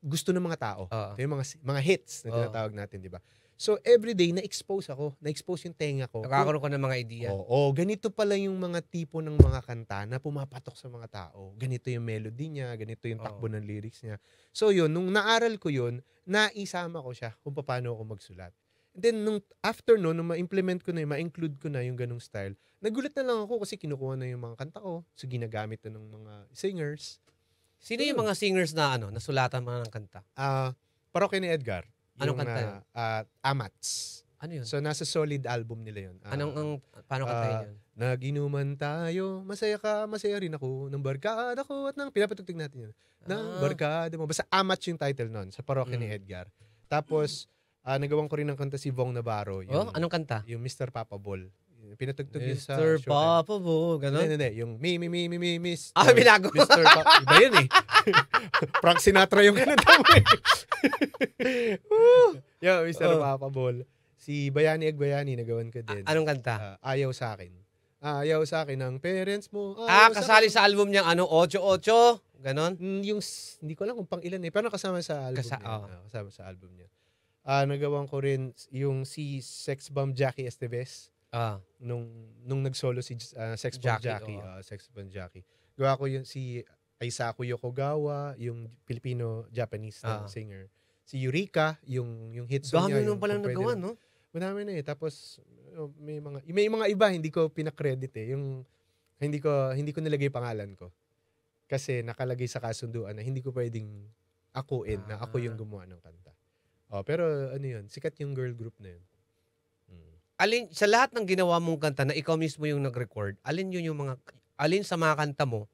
gusto ng mga tao. Ito yung mga hits na tinatawag natin, di ba? So, everyday, na-expose ako. Na-expose yung tenga ko. Nakakaroon ko ng mga idea. Ganito pala yung mga tipo ng mga kanta na pumapatok sa mga tao. Ganito yung melody niya, ganito yung takbo ng lyrics niya. So, yun, nung naaral ko yun, naisama ko siya kung paano ako magsulat. And then, after nung ma-implement ko na yun, ma-include ko na yung ganung style, nagulat na lang ako kasi kinukuha na yung mga kanta ko. So, ginagamit na ng mga singers. Sino yung mga singers na nasulatan mo ng kanta? Parokya ni Edgar. Anong kanta yun? Amats. Ano yun? So, nasa solid album nila yun. Paano kantahin yun? Naginuman tayo, masaya ka, masaya rin ako, ng barkada ko at ng pinapatugtog natin yun. Ng barkada mo. Basta Amats yung title nun, sa parokya ni Edgar. Tapos, nagawan ko rin ng kanta si Vong Navarro. Anong kanta? Yung Mr. Papa Ball. Pinatugtog yun sa Mr. Papa Ball, gano'n? Hindi. Yung Miss. Binago. Mr. Papa. Iba yun eh. Frank Sinatra yung kinanta mo eh. Yo, Mr. Papa Ball. Si Bayani Agbayani, nagawan ko din. Anong kanta? Ayaw sa akin. Ayaw sa akin ng parents mo. Kasali sa album niyang 8-8, ganon? Yung, hindi ko alam kung pang ilan eh. Pero kasama sa album niya. Kasama sa album niya. Nagawan ko rin yung si Sex Bomb Jackie Esteves. Nung nag-solo si Sex Bomb Jackie. Sex Bomb Jackie. Gawa ko yung si Aisaku Yokogawa, yung Filipino-Japanese na singer. Si Eureka, yung hit song niya. Dami nung palang nagawa, no? Madami na eh. Tapos, may mga iba, hindi ko pinakredit eh. Yung, hindi ko nilagay pangalan ko. Kasi nakalagay sa kasunduan na hindi ko pwedeng akuin na ako yung gumawa ng kanta. Pero ano yun, sikat yung girl group na yun. Alin, sa lahat ng ginawa mong kanta na ikaw mismo yung nag-record, alin sa mga kanta mo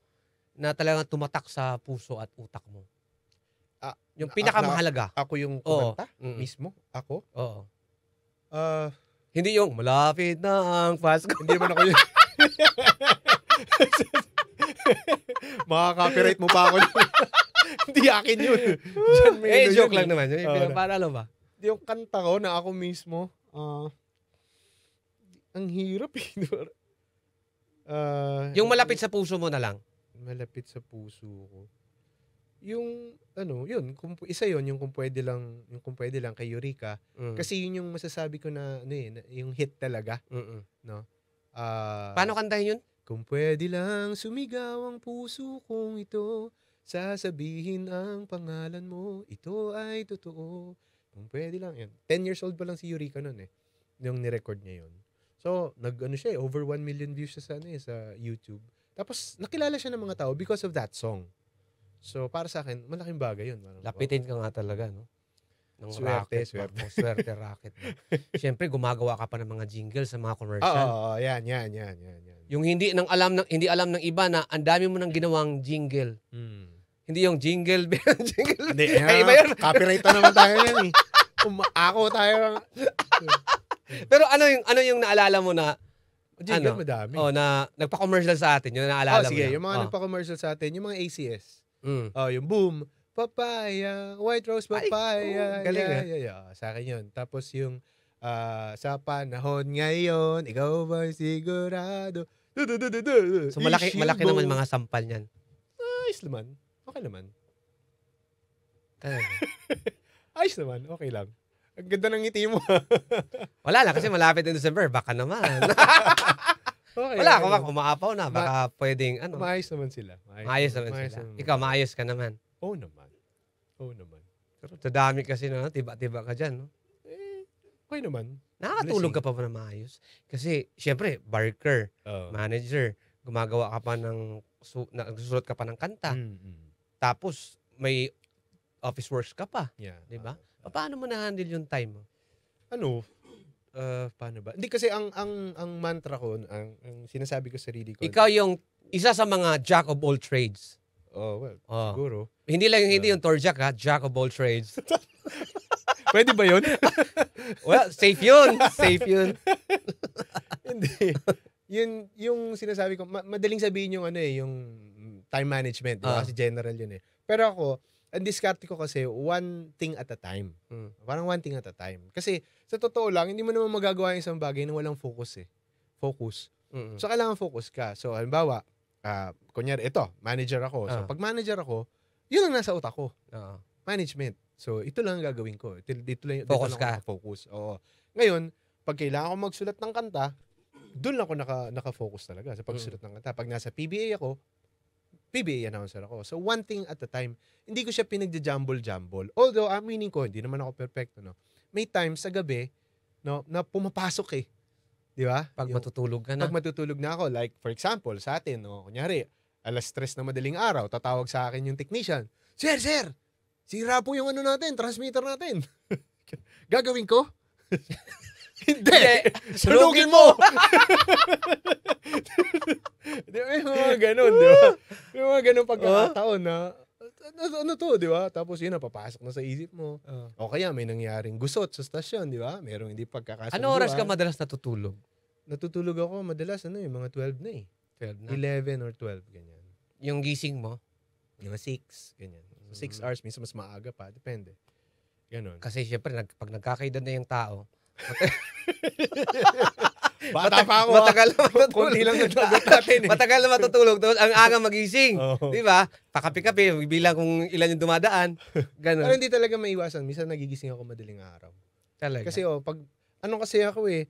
na talagang tumatak sa puso at utak mo? Yung pinakamahalaga. Ako yung kumanta? Mismo? Ako? Oo. Hindi yung malapit na ang Pasko. Hindi naman ako yun. Makaka-copyright mo pa ako. Hindi akin yun. Joke lang naman. Pinapaalala ba? Yung kanta ko na ako mismo, ang hirap eh. Yung malapit sa puso mo na lang. Malapit sa puso ko. Yung yun, isa yun yung kung pwede lang kay Eureka. Kasi yun yung masasabi ko na yung hit talaga, no? Paano kantahin yun? Kung pwede lang sumigaw ang puso kong ito, sasabihin ang pangalan mo, ito ay totoo. Kung pwede lang yun. 10 years old pa lang si Eureka noon eh. Yung ni-record niya yun. So, siya over 1 million views siya sa YouTube. Tapos, nakilala siya ng mga tao because of that song. So, para sa akin, malaking bagay yun. Lapitin ka nga talaga, no? Swerte. Swerte racket. Siyempre, gumagawa ka pa ng mga jingle sa mga commercial. Yan. Yung hindi alam ng iba na ang dami mo nang ginawang jingle. Hindi yung jingle. Hindi, iba yun. Copyright na naman tayo yan eh. Ako tayo. Pero ano yung naalala mo na jingle madami. Na nagpa-commercial sa atin, yung naalala mo. Sige, yung mga nagpa-commercial sa atin, yung mga ACS. Yung Boom, Papaya, White Rose Papaya. Galing sa akin yun. Tapos yung sa panahon ngayon, ikaw ba sigurado? So malaki naman mga sampal niyan. Ayos naman. Okay naman. Talaga. Ayos naman. Okay lang. Ang ganda ng ngiti mo. Wala na kasi malapit ng December. Baka naman. Okay, Wala, okay lang. umaapaw na. Baka pwedeng, Maayos naman sila. maayos naman sila. Ikaw, maayos ka naman. Oo naman. Oo naman. Pero sa dami kasi no, tiba-tiba ka dyan. No? Okay naman. Nakakatulog ka pa ba na maayos? Kasi, syempre, barker, manager, gumagawa ka pa ng, nagsusulat ka pa ng kanta. Tapos, may office works ka pa. Yeah. Di ba? Paano mo na-handle yung time mo? Paano ba? Hindi kasi ang mantra ko, ang sinasabi ko sa sarili ko. Ikaw yung isa sa mga jack of all trades. Siguro. Hindi yung Torjack ha, jack of all trades. Pwede ba yun? Well, safe yun. Safe yun. Hindi. Yung sinasabi ko, madaling sabihin yung yung time management. Diba? Kasi general yun eh. Pero ako, ang diskarte ko kasi one thing at a time. Parang one thing at a time. Kasi sa totoo lang, hindi mo naman magagawa yung isang bagay na walang focus eh. Focus. So kailangan focus ka. So halimbawa, kunyari, ito, manager ako. So pag manager ako, yun ang nasa utak ko. Management. So ito lang ang gagawin ko. Dito lang ako focus. Oo. Ngayon, pag kailangan ko magsulat ng kanta, doon lang ako naka-focus talaga sa pagsulat ng kanta. Pag nasa PBA ako, PBA announcer ako. So one thing at a time. Hindi ko siya pinagja-jumble. Although, aminin ko, hindi naman ako perfecto, no? May times sa gabi, no, na pumapasok eh. Di ba? Pag matutulog ka na. Pag matutulog na ako. Like, for example, sa atin, no, kunyari, 3:00 na madaling araw, tatawag sa akin yung technician. Sir! Sira po yung transmitter natin. Gagawin ko? Hindi! Sunugin mo! May mga ganun, di ba? May mga ganun pagkakataon na, ano to, di ba? Tapos yun, papasok na sa isip mo. O kaya may nangyaring gusot sa stasyon, di ba? Merong hindi pagkakasunduan. Ano oras ka madalas natutulog? Natutulog ako madalas, mga 12 na eh. 12 na? 11 or 12, ganyan. Yung gising mo? Mga 6, ganyan. 6 hours, minsan mas maaga pa, depende. Ganon. Kasi syempre, pag nagkakaedad na yung tao, bata pa ako. Matagal na matutulog. Kunti lang naglagot natin eh. Matagal na matutulog. Tapos ang aga magising. Di ba? Pakapi-kapi. Bilang kung ilan yung dumadaan. Ganun. Pero hindi talaga maiwasan. Minsan nagigising ako madaling araw. Talaga? Kasi pag, kasi ako eh,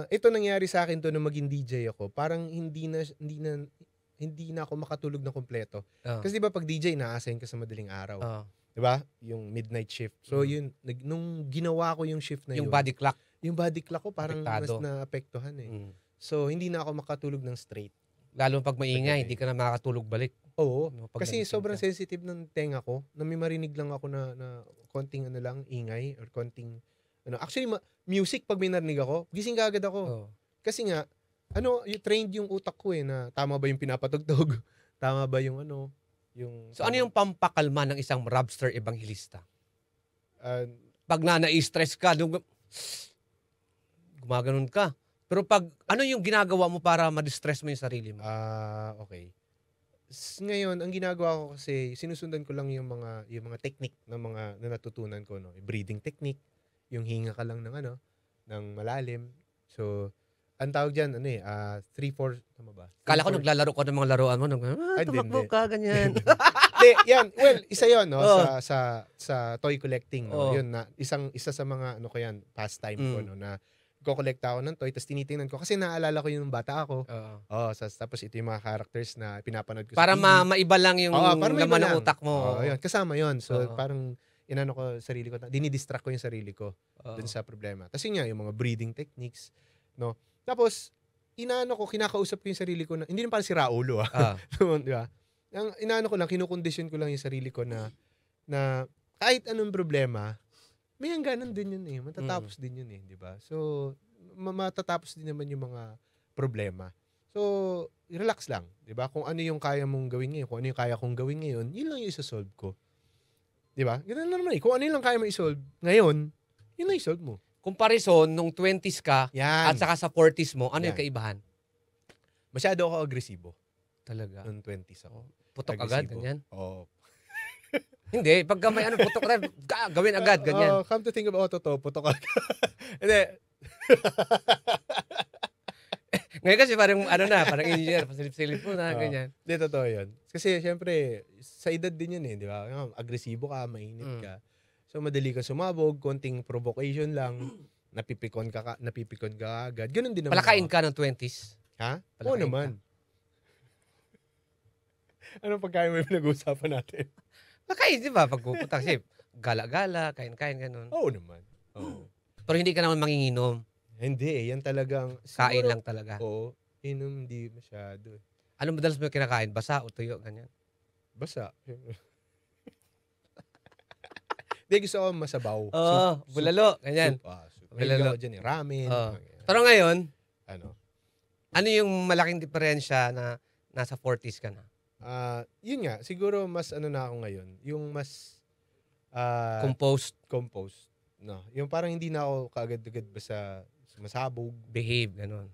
ito nangyari sa akin to na maging DJ ako. Parang hindi na ako makatulog na kompleto. Kasi di ba pag DJ, na-assign ka sa madaling araw. Di ba? Yung midnight shift. So yun, nung ginawa ko yung shift na yung body clock. Yung body clock ko parang apektado. mas naapektuhan eh. So hindi na ako makatulog ng straight. Lalo pag maingay, hindi ka na makatulog balik. Oo. No, Kasi sobrang sensitive ng tenga ko na may marinig lang ako na konting ingay or konting Actually, music pag may narinig ako, gising ka agad ako. Kasi nga, trained yung utak ko eh na tama ba yung pinapatugtog? Tama ba yung So ano yung pampakalma ng isang robster evangelista? Pag na-stress ka, gumaganon ka. Pero ano yung ginagawa mo para ma-distress mo yung sarili mo? Okay. Ngayon, ang ginagawa ko kasi, sinusundan ko lang yung mga technique na natutunan ko, no? Breathing technique, yung hinga ka lang ng malalim. So, ang tawag dyan, 3-4, tama ba? Kala ko naglalaro ka ng mga laruan mo. Tumakbo ka, ganyan. Hindi, yan. Well, isa yon no? Sa toy collecting. No? Yun, isa sa mga, pastime ko, no? Na kukolekta ako ng toy, tapos tinitingnan ko. Kasi naalala ko yung bata ako. Tapos ito yung mga characters na pinapanood ko para sa TV. maiba lang yung laman ng utak mo. Yun, kasama yun. So, parang, ko sarili ko, dinidistract ko yung sarili ko dun sa problema. Tapos yun nga, yung mga breathing techniques, no? Tapos, kinakausap ko yung sarili ko na, hindi rin parang si Raulo, di ba? Ang ko lang, kinukondisyon ko lang yung sarili ko na kahit anong problema, may hangganan din yun eh. Matatapos din yun eh, di ba? So, matatapos din naman yung mga problema. So, relax lang, di ba? Kung ano yung kaya mong gawin ngayon, kung ano yung kaya kong gawin ngayon, yun lang yung isa-solve ko. Di ba? Ganun lang naman eh. Kung ano yung lang kaya mo i-solve ngayon, yun lang i-solve mo. Comparison, nung 20s ka, at saka sa 40s mo, ano yung kaibahan? Masyado ako agresibo. Talaga? Nung 20s ako. Putok agad, ganyan? Oo. Hindi, pag may putok na, gawin agad, ganyan. Come to think about totoo, putok agad. Hindi. Ngayon kasi parang, parang engineer, pasilip-silip mo na, ganyan. Hindi, totoo yun. Kasi, syempre, sa edad din yun eh, di ba? Agresibo ka, mainit ka. So, madali ka sumabog, konting provocation lang, napipikon ka agad. Ganun din naman. Palakain ka ng 20s? Ha? Oo Palakain naman. Anong pagkain mo yung pinag-uusapan natin? Makain, di ba? Pag pupunta kasi, gala-gala, kain-kain, ganun. Oo naman. Oo. Pero hindi ka naman manginginom. Hindi eh. Yan talagang... Kain siguro- lang talaga. Oo. Inom hindi masyado. Ano madalas mo kinakain? Basa o tuyo? Ganyan. Basa. Hindi, gusto ko masabaw. Oo, bulalo. Ganyan. Soup. Bulalo. Mahilig ako dyan eh. Ramen. Oo. Ganyan. Pero ngayon, Ano? ano yung malaking diferensya na nasa 40s ka na? Yun nga. Siguro mas ano na ako ngayon. Yung mas... Composed, composed. No. Yung parang hindi na ako kaagad-agad basta sumasabog. behave, ganun.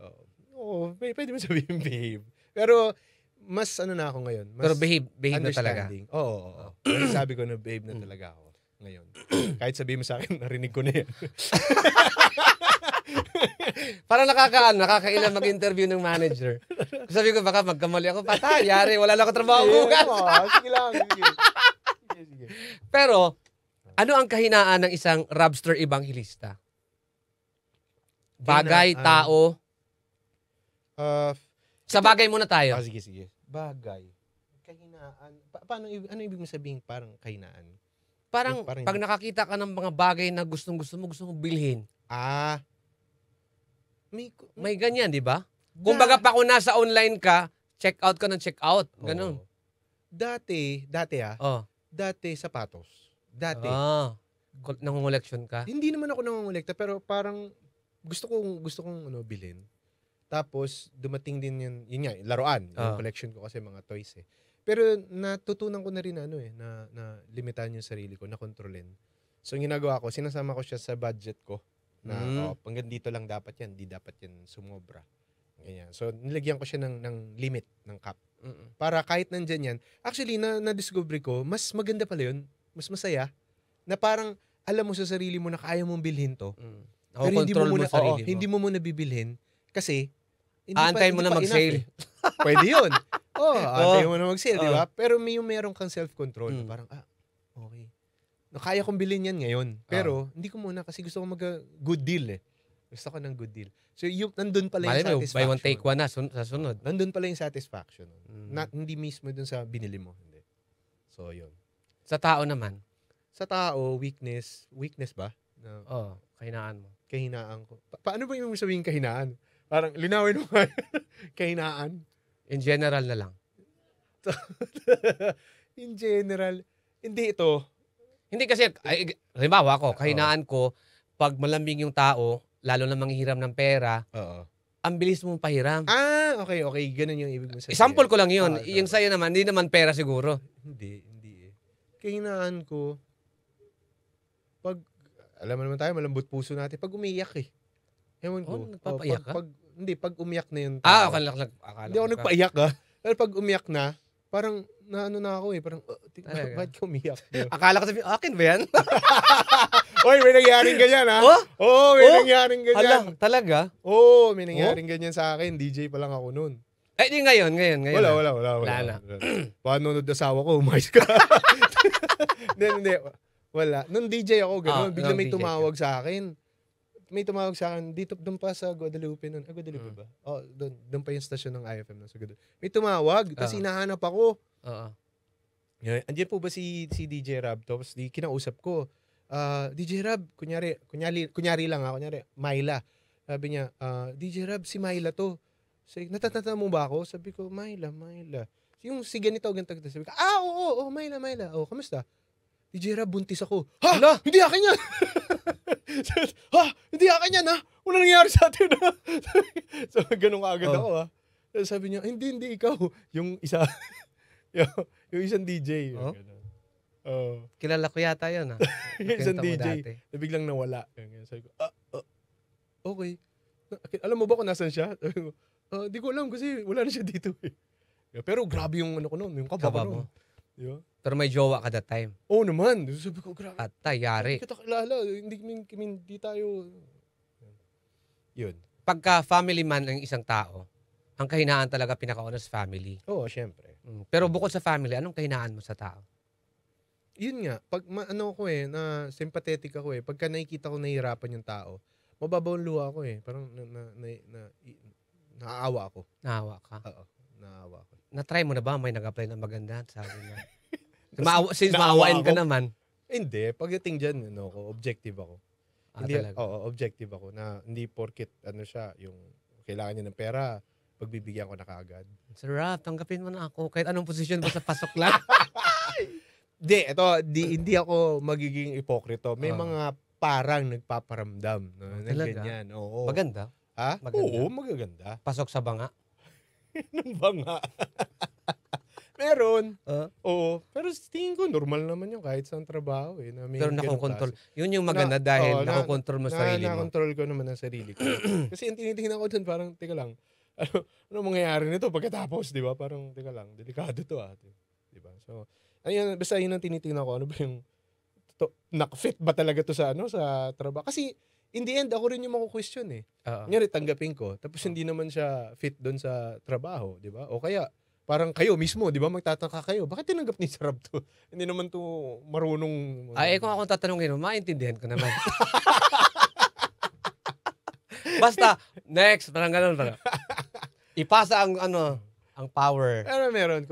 Oo, pwede mo sabihin behave. Pero mas ano na ako ngayon. Mas Pero behave na talaga. understanding. Oo. Pero sabi ko na behave na talaga ako ngayon. Kahit sabihin mo sa akin, narinig ko na yan. Parang nakakailan mag-interview ng manager. Sabi ko, baka magkamali ako. Patay, yari, wala na ako trabaho bukas. Sige lang. Sige. Pero, ano ang kahinaan ng isang Robster evangelista? Bagay, Kahinaan. tao. Sa bagay muna tayo. Sige. Bagay. Kahinaan. Paano, ano ibig mo sabihin parang kahinaan? Parang, parang- pag nakakita ka ng mga bagay na gusto mong bilhin, may ganyan, di ba? Kung baga pa kung nasa online ka, check out ka ng check out. Ganun. Oo. Dati Oh. Dati sapatos. Dati. Nangungoleksyon ka? Hindi naman ako nangongolekta pero parang gusto kong bilhin. Tapos dumating din yun nga, laruan, yung collection ko kasi mga toys eh. Pero natutunan ko na rin na limitahan yung sarili ko, na kontrolin. So ang ginagawa ko, sinasama ko siya sa budget ko na hanggang dito lang dapat yan, di dapat yan sumobra. Ganyan. So nilagyan ko siya ng limit, ng cap. Para kahit nandyan yan, actually na-discover ko, mas maganda pala yun, mas masaya, na parang alam mo sa sarili mo na kaya mong bilhin to. Pero hindi mo muna bibilhin kasi Aantay mo na mag-sale. Pwede yun. Aantay mo na mag-sale, di ba? Pero meron kang self-control. Na parang, okay. Kaya kong bilhin yan ngayon. Pero, hindi ko muna kasi gusto ko good deal eh. Gusto ko ng good deal. So, nandun pala yung satisfaction. Buy one, take one na sa sunod. Nandun pala yung satisfaction. Hindi mismo dun sa binili mo. Hindi. So, yun. Sa tao naman? Sa tao, weakness. Weakness ba? Kahinaan mo. Kahinaan ko. Paano ba yung sabihin kahinaan? Parang linawin mo nga. Kahinaan. In general na lang. In general. Hindi ito. Hindi kasi, halimbawa ako, kahinaan ko, pag malambing yung tao, lalo na manghihiram ng pera, ang bilis mong pahiram. Okay. Ganun yung ibig mo sabihin. Example ko lang yun. Yung sa'yo naman, hindi naman pera siguro. Hindi eh. Kahinaan ko, alam mo naman tayo, malambot puso natin, pag umiyak eh. Ewan ko. Nagpapaiyak ka? Pag umiyak na yun. Akala hindi ako nagpaiyak Pero pag umiyak na, parang naano na ako eh. Parang, ba't ka umiyak? Akala ko sabihin, akin ba yan? Oy, may nangyaring ganyan ha? May nangyaring ganyan. Talaga? May nangyaring ganyan sa akin. DJ pa lang ako nun. Di ngayon. Wala. Panunod asawa ko, umayos ka. Hindi. Wala. Nung DJ ako, gano'n. Bigla may tumawag sa akin. Doon pa sa Guadalupe nun. Guadalupe ba? Doon pa yung stasyon ng IFM nun sa Guadalupe. May tumawag, tapos hinahanap ako. Andiyan po ba si DJ Rab? Tapos kinausap ko. DJ Rab, kunyari lang kunyari, Myla. Sabi niya, DJ Rab, si Myla to. Natatanda mo ba ako? Sabi ko, Myla. Yung si ganito. Sabi ko, oo, Myla. Kamusta? DJ Rab, buntis ako. Ha? Hindi akin yan! Hindi akin yan ha? Wala nangyari sa atin ha? So, ganun kaagad ako ha? Sabi niya, hindi ikaw. Yung isa, yung isang DJ. Kilala ko yata yun ha? Yung isang DJ, na biglang nawala. Sabi ko, okay. Alam mo ba kung nasan siya? Sabi ko, di ko alam kasi wala na siya dito eh. Pero grabe yung ano ko nun, yung kaba ko nun. Diba? Pero may jowa ka that time. Oo naman. Sabi ko, grabe. Patay, yari. Hindi kita kilala. Hindi tayo. Yun. Pagka family man ang isang tao, ang kahinaan talaga pinakauna sa family. Oo, syempre. Pero bukod sa family, anong kahinaan mo sa tao? Yun nga. Pag na sympathetic ako eh. Pagka nakikita ko nahihirapan yung tao, mababaw ang luha ko eh. Parang Naaawa ako. Nahawa ka. Oo, naaawa ako. Na-try mo na ba? May nag-apply ng maganda. Sabi niya. Since Naawa maawain ka ako? naman. Hindi, pagdating dyan, objective ako. Hindi, Talaga. objective ako na hindi porket siya, yung kailangan niya ng pera, pagbibigyan ko na kaagad. Sarap, tanggapin mo na ako. Kahit anong posisyon ba sa pasok lang. Hindi ako magiging ipokrito. May mga parang nagpaparamdam na Talaga? ganyan. Oo. Maganda. Ha? Maganda. Oo, magaganda. Pasok sa banga. Nang ba nga? Meron. Ah. Oo. Pero sa tingin ko, normal naman yun kahit sa trabaho. Na may Pero ganung nakokontrol. klase. Yun yung maganda dahil oo, nakokontrol mo sarili mo. Nakontrol ko naman ang sarili ko. Kasi yung tinitingnan ko dun, parang, teka lang, ano mangyayari nito pagkatapos, di ba? Parang, teka lang, delikado to di ba? So, ayun, basta yun ang tinitingnan ko, ano ba yung, nakafit ba talaga to sa trabaho? Kasi, in the end, ako rin yung mako-question eh. Ngayon, tanggapin ko. Tapos, hindi naman siya fit doon sa trabaho, di ba? O kaya, parang kayo mismo, di ba? Magtataka kayo, bakit tinanggap ni Sarab to? Hindi naman to marunong. Kung akong tatanungin mo, maintindihan ko naman. Basta, next, parang ganun. Ipasa ang power. Pero meron.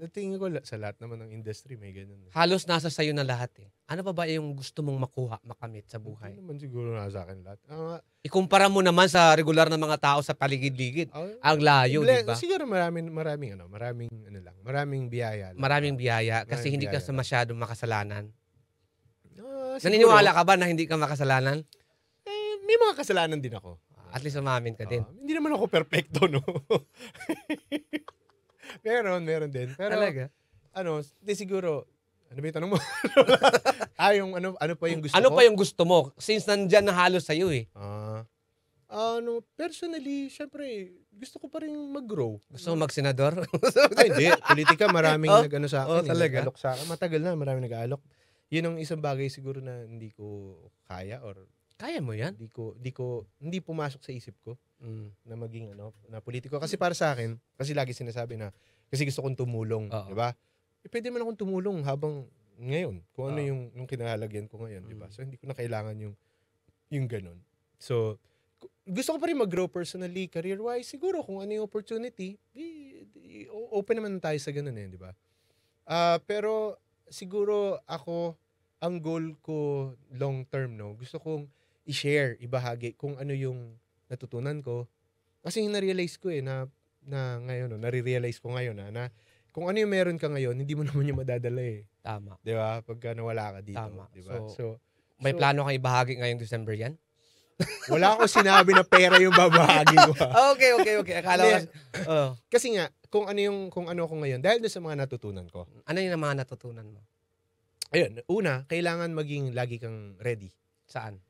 Tingin ko sa lahat naman ng industry may ganun. Halos nasa sayo na lahat eh. Ano pa ba yung gusto mong makuha, makamit sa buhay? Hindi naman siguro nasa akin lahat. Ikumpara mo naman sa regular na mga tao sa paligid-ligid. Ang layo, di ba? Siguro maraming biyaya. Maraming biyaya kasi Maraming hindi ka biyaya. masyadong makasalanan. Siguro, Naniniwala ka ba na hindi ka makasalanan? may mga kasalanan din ako. At least umamin ka din. Hindi naman ako perfecto, no? meron din. Pero, Talaga? siguro, ano ba yung tanong mo? Yung ano pa yung gusto Ano ko? pa yung gusto mo? Since nandyan na halos sa'yo eh. Personally, syempre, gusto ko pa rin mag-grow. Gusto mo magsenador? Ay, hindi. Politika, maraming nag-ano sa akin. talaga? Nag-alok sa akin. Matagal na, maraming nag-alok. Yun ang isang bagay siguro na hindi ko kaya or Kaya mo yan? hindi pumasok sa isip ko na maging na politiko. Kasi para sa akin, kasi lagi sinasabi na, kasi gusto kong tumulong, Oo. di ba? Pwede man akong tumulong habang ngayon, kung ano yung kinahalagyan ko ngayon, di ba? So, hindi ko na kailangan yung ganun. So, gusto ko pa rin mag-grow personally, career-wise, siguro kung ano yung opportunity, open naman tayo sa ganun di ba? Pero, siguro ako, ang goal ko long term, gusto kong i-share, ibahagi kung ano yung natutunan ko. Kasi na-realize ko na ngayon, nare-realize ko ngayon na kung ano yung meron ka ngayon, hindi mo naman yung madadala Tama. Di ba? Pagka nawala ka dito. Tama. Di ba? So, May plano kang ibahagi ngayong December yan? wala akong sinabi na pera yung babahagi ko. Okay. Akala ko. Kasi nga, kung ano ako ngayon, dahil doon sa mga natutunan ko. Ano yung mga natutunan mo? Ayun, una, kailangan maging lagi kang ready. Saan?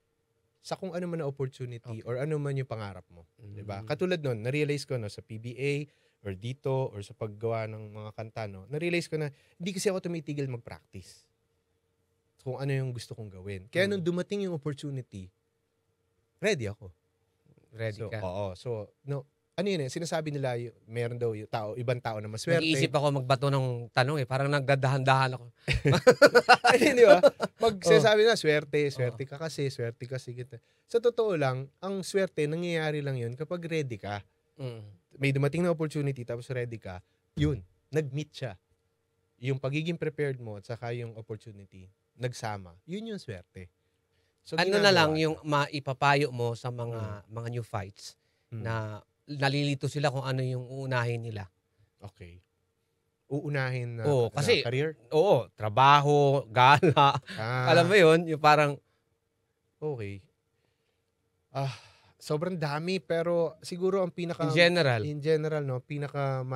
Sa kung ano man na opportunity or ano man yung pangarap mo. Mm. Diba? Katulad nun, na-realize ko sa PBA or dito or sa paggawa ng mga kanta, na-realize ko na hindi kasi ako tumitigil mag-practice. Kung ano yung gusto kong gawin. Kaya nung dumating yung opportunity, ready ako. Ready ka? Oo. So, ano yun sinasabi nila, meron daw yung ibang tao na maswerte. Nag-iisip ako magbato ng tanong parang nagdadahan-dahan ako. Ay, di ba? Pag sinasabi na, swerte ka kasi. Kita. Sa totoo lang, ang swerte, nangyayari lang yun kapag ready ka. May dumating na opportunity, tapos ready ka, yun, nag-meet siya. Yung pagiging prepared mo at saka yung opportunity, nagsama. Yun yung swerte. So, Ano na lang yung maipapayo mo sa mga new fights na nalilito sila kung ano yung uunahin nila. Okay. Uunahin na, kasi, na career? Oo, trabaho, gala. Alam mo yun, yung parang... Okay. Sobrang dami, pero siguro ang pinaka... In general, pinaka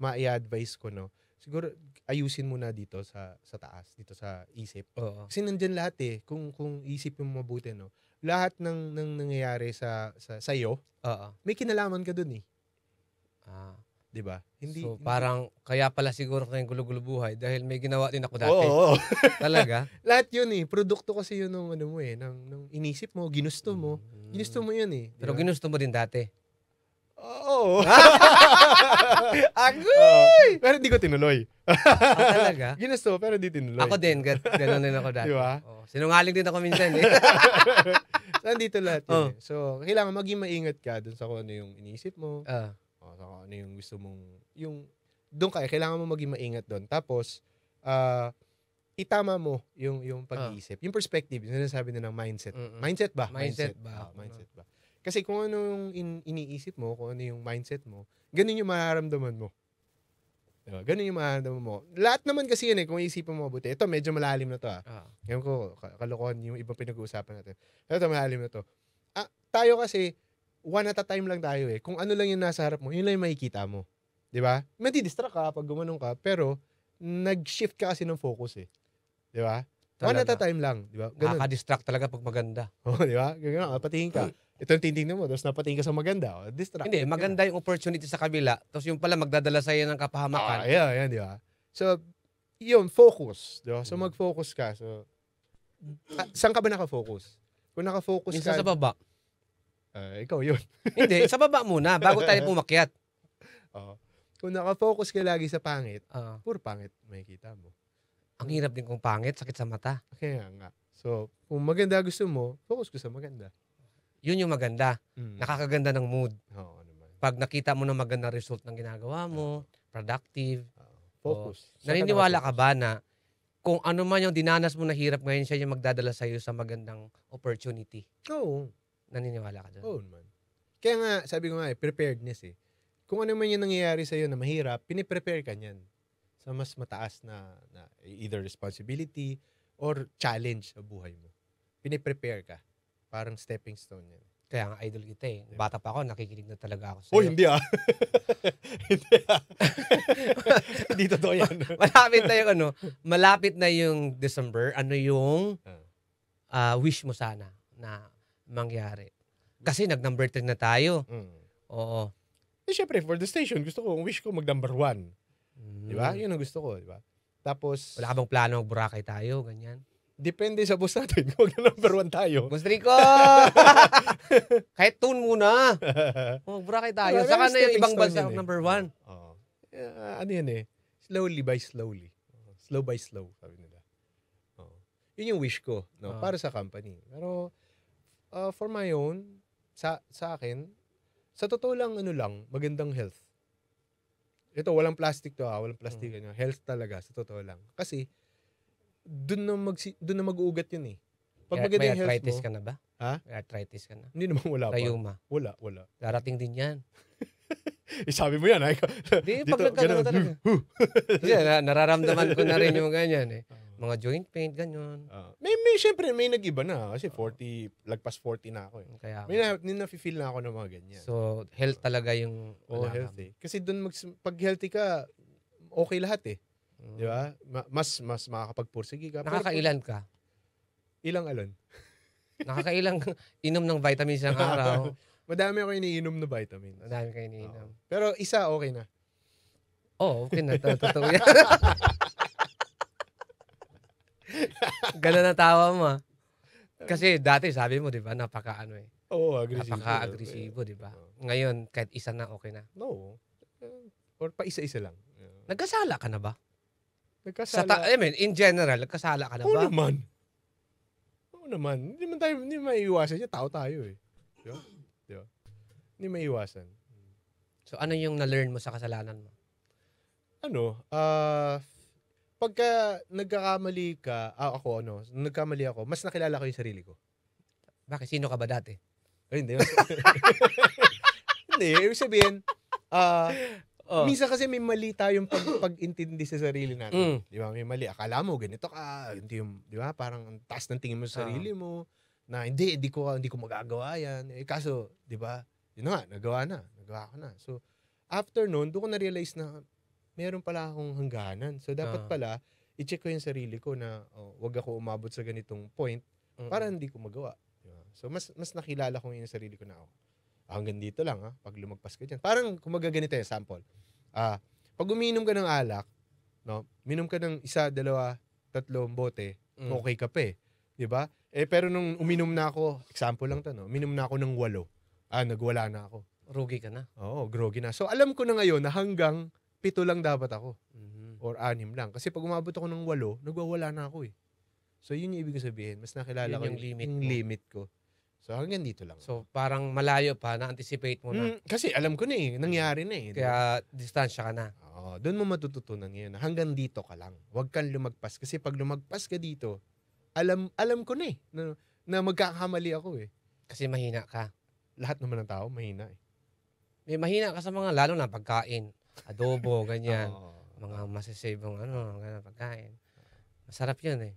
mai-advise ko, siguro ayusin mo na dito sa taas, dito sa isip. Oo. Kasi nandyan lahat kung isip mo mabuti, lahat ng nangyayari sa iyo, may kinalaman ka dun 'di ba? So parang kaya pala siguro kayong gulo-gulo buhay dahil may ginawa din ako dati. Oo. Talaga? Lahat yun produkto kasi yun ng ano mo ng inisip mo, ginusto mo. Ginusto mo yun Pero ginusto mo din dati. Oo. Agoy! Pero hindi ko tinuloy. Talaga? Ginusto pero di tinuloy. Ako din, gano'n din ako dati. Di ba? Sinungaling din ako minsan Nandito lahat yun. So, kailangan maging maingat ka dun sa kung ano yung iniisip mo. Sa kung ano yung gusto mong, doon kailangan mo maging maingat doon. Tapos, itama mo yung pag-iisip. Yung perspective, yung sinasabi na ng mindset. Mindset ba? Mindset ba? Mindset ba? Kasi kung ano yung iniisip mo, kung ano yung mindset mo, ganun yung mararamdaman mo. Diba? Ganun yung mararamdaman mo. Lahat naman kasi yun kung iisipin mo mabuti. Ito, medyo malalim na to Ngayon ko, kalokohan yung ibang pinag-uusapan natin. Ito, malalim na to. Tayo kasi, one at a time lang tayo Kung ano lang yung nasa harap mo, yun lang yung makikita mo. Diba? Madi-distract ka pag gumanong ka, pero nag-shift ka kasi ng focus Di ba? One at a time lang. Di ba? Nakaka-distract talaga pag maganda. Di ba? Ganun, patingin ka. Ito yung titingnan mo, tapos napatingin ka sa maganda. Distract. Hindi, maganda yung opportunity sa kabila, tapos yung pala magdadala sa'yo ng kapahamakan. Yan, di ba? So, yun, focus. Di ba? So, mag-focus ka. So, saan ka ba nakafocus? Kung nakafocus Minsan ka... sa baba. Ikaw yun. Hindi, sa baba muna, bago tayo pumakyat. Kung nakafocus ka lagi sa pangit, puro pangit makikita mo. Ang hirap din kung pangit, sakit sa mata. Kaya nga. So, kung maganda gusto mo, focus ko sa maganda. Yun yung maganda. Nakakaganda ng mood. Oo naman. Pag nakita mo na maganda result ng ginagawa mo, productive. Focus. Naniniwala ka ba na kung ano man yung dinanas mo na hirap ngayon, siya yung magdadala sa'yo sa magandang opportunity? Oo. Naniniwala ka doon? Oo naman. Kaya nga, sabi ko nga preparedness Kung ano man yung nangyayari sa'yo na mahirap, piniprepare ka niyan sa mas mataas na either responsibility or challenge sa buhay mo. Piniprepare ka. Parang stepping stone yan. Kaya nga idol kita Bata pa ako, nakikinig na talaga ako sa'yo. Oh, hindi Hindi Hindi totoo yan. Malapit na yung December. Ano yung wish mo sana na mangyari? Kasi nag-number 3 na tayo. Oo. Siyempre, for the station, wish ko mag-number 1. Di ba? Yun ang gusto ko, di ba? Tapos... Wala ka bang plano mag-Boracay tayo? Ganyan? Depende sa boss natin kung number 1 tayo. Boss Rico! Kahit tune muna. Mag-Boracay tayo. Saka na yung ibang bansa number 1. Ano yan Slowly by slowly. Slow by slow, sabi nila. Yun yung wish ko, para sa company. Pero, for my own, sa akin, sa totoo lang, magandang health. Ito, walang plastic to walang plastic. Health talaga, sa totoo lang. Kasi, doon na mag-uugat yun Pag maganda yung health mo. May arthritis ka na ba? Ha? May arthritis ka na? Hindi naman wala pa. Rayuma? Wala. Darating din yan. Sabi mo yan, Di, pag nagkano talaga. Kasi nararamdaman ko na rin yung ganyan Mga joint pain, ganyan. Siyempre, may nag-iba na. Kasi 40, lagpas 40 na ako Kaya, may na-feel na ako ng mga ganyan. So, health talaga yung... health Kasi doon, pag healthy ka, okay lahat Di ba? Mas makakapagpursige ka. Nakakailan ka? Ilang alon? Nakakailang inom ng vitamins ng araw? Madami ako iniinom na vitamin. Madami kayo iniinom. Pero isa, okay na. Okay na. Totoo yan. Gano'n na tawa mo Kasi dati sabi mo, di ba, napaka-agresibo. Napaka-agresibo, di ba? Ngayon, kahit isa na, okay na. No. Or pa isa-isa lang. Nagkasala ka na ba? Nagkasala. In general, nagkasala ka na ba? Oo naman. Hindi maiiwasan niya. Tao tayo Di ba? Hindi maiiwasan. So, ano yung na-learn mo sa kasalanan mo? Pagka nagkakamali ka, nagkamali ako, mas nakilala ko yung sarili ko. Bakit? Sino ka ba dati? Ay, hindi. Hindi, ibig sabihin, minsan kasi may mali tayong pag-intindi sa sarili natin. Di ba? May mali. Akala mo, ganito ka. Hindi di ba? Parang ang taas ng tingin mo sa sarili mo. Na hindi ko magagawa yan. Kaso, di ba? Yun nga, nagawa ko na. So, after noon, doon ko na-realize na meron pala akong hangganan. So, dapat pala, i-check ko yung sarili ko na wag ako umabot sa ganitong point para hindi ko magawa. Diba? So, mas nakilala ko yung sarili ko na hanggang dito lang pag lumagpas ka dyan. Parang kumaga ganito yung sample. Pag uminom ka ng alak, minom ka ng 1, 2, 3 bote, okay ka pa Diba? Pero nung uminom na ako, example lang to, uminom na ako ng 8, nagwala na ako. Rugi ka na? Oo, groggy na. So, alam ko na ngayon na hanggang 7 lang dapat ako. Or 6 lang. Kasi pag umabot ako ng 8, nagwawala na ako So, yun yung ibig sabihin. Mas nakilala ko yung yung limit ko. So hanggang dito lang. So, parang malayo pa, na-anticipate mo na. Kasi alam ko na nangyari na di ba? Kaya, distansya ka na. Doon mo matututunan ngayon. Hanggang dito ka lang. Huwag kang lumagpas. Kasi pag lumagpas ka dito, alam ko na na magkakamali ako Kasi mahina ka. Lahat naman ng tao mahina May mahina ka sa mga, lalo na pagkain. Adobo, ganyan. Oo. Mga masisave ganyan, pagkain. Masarap yun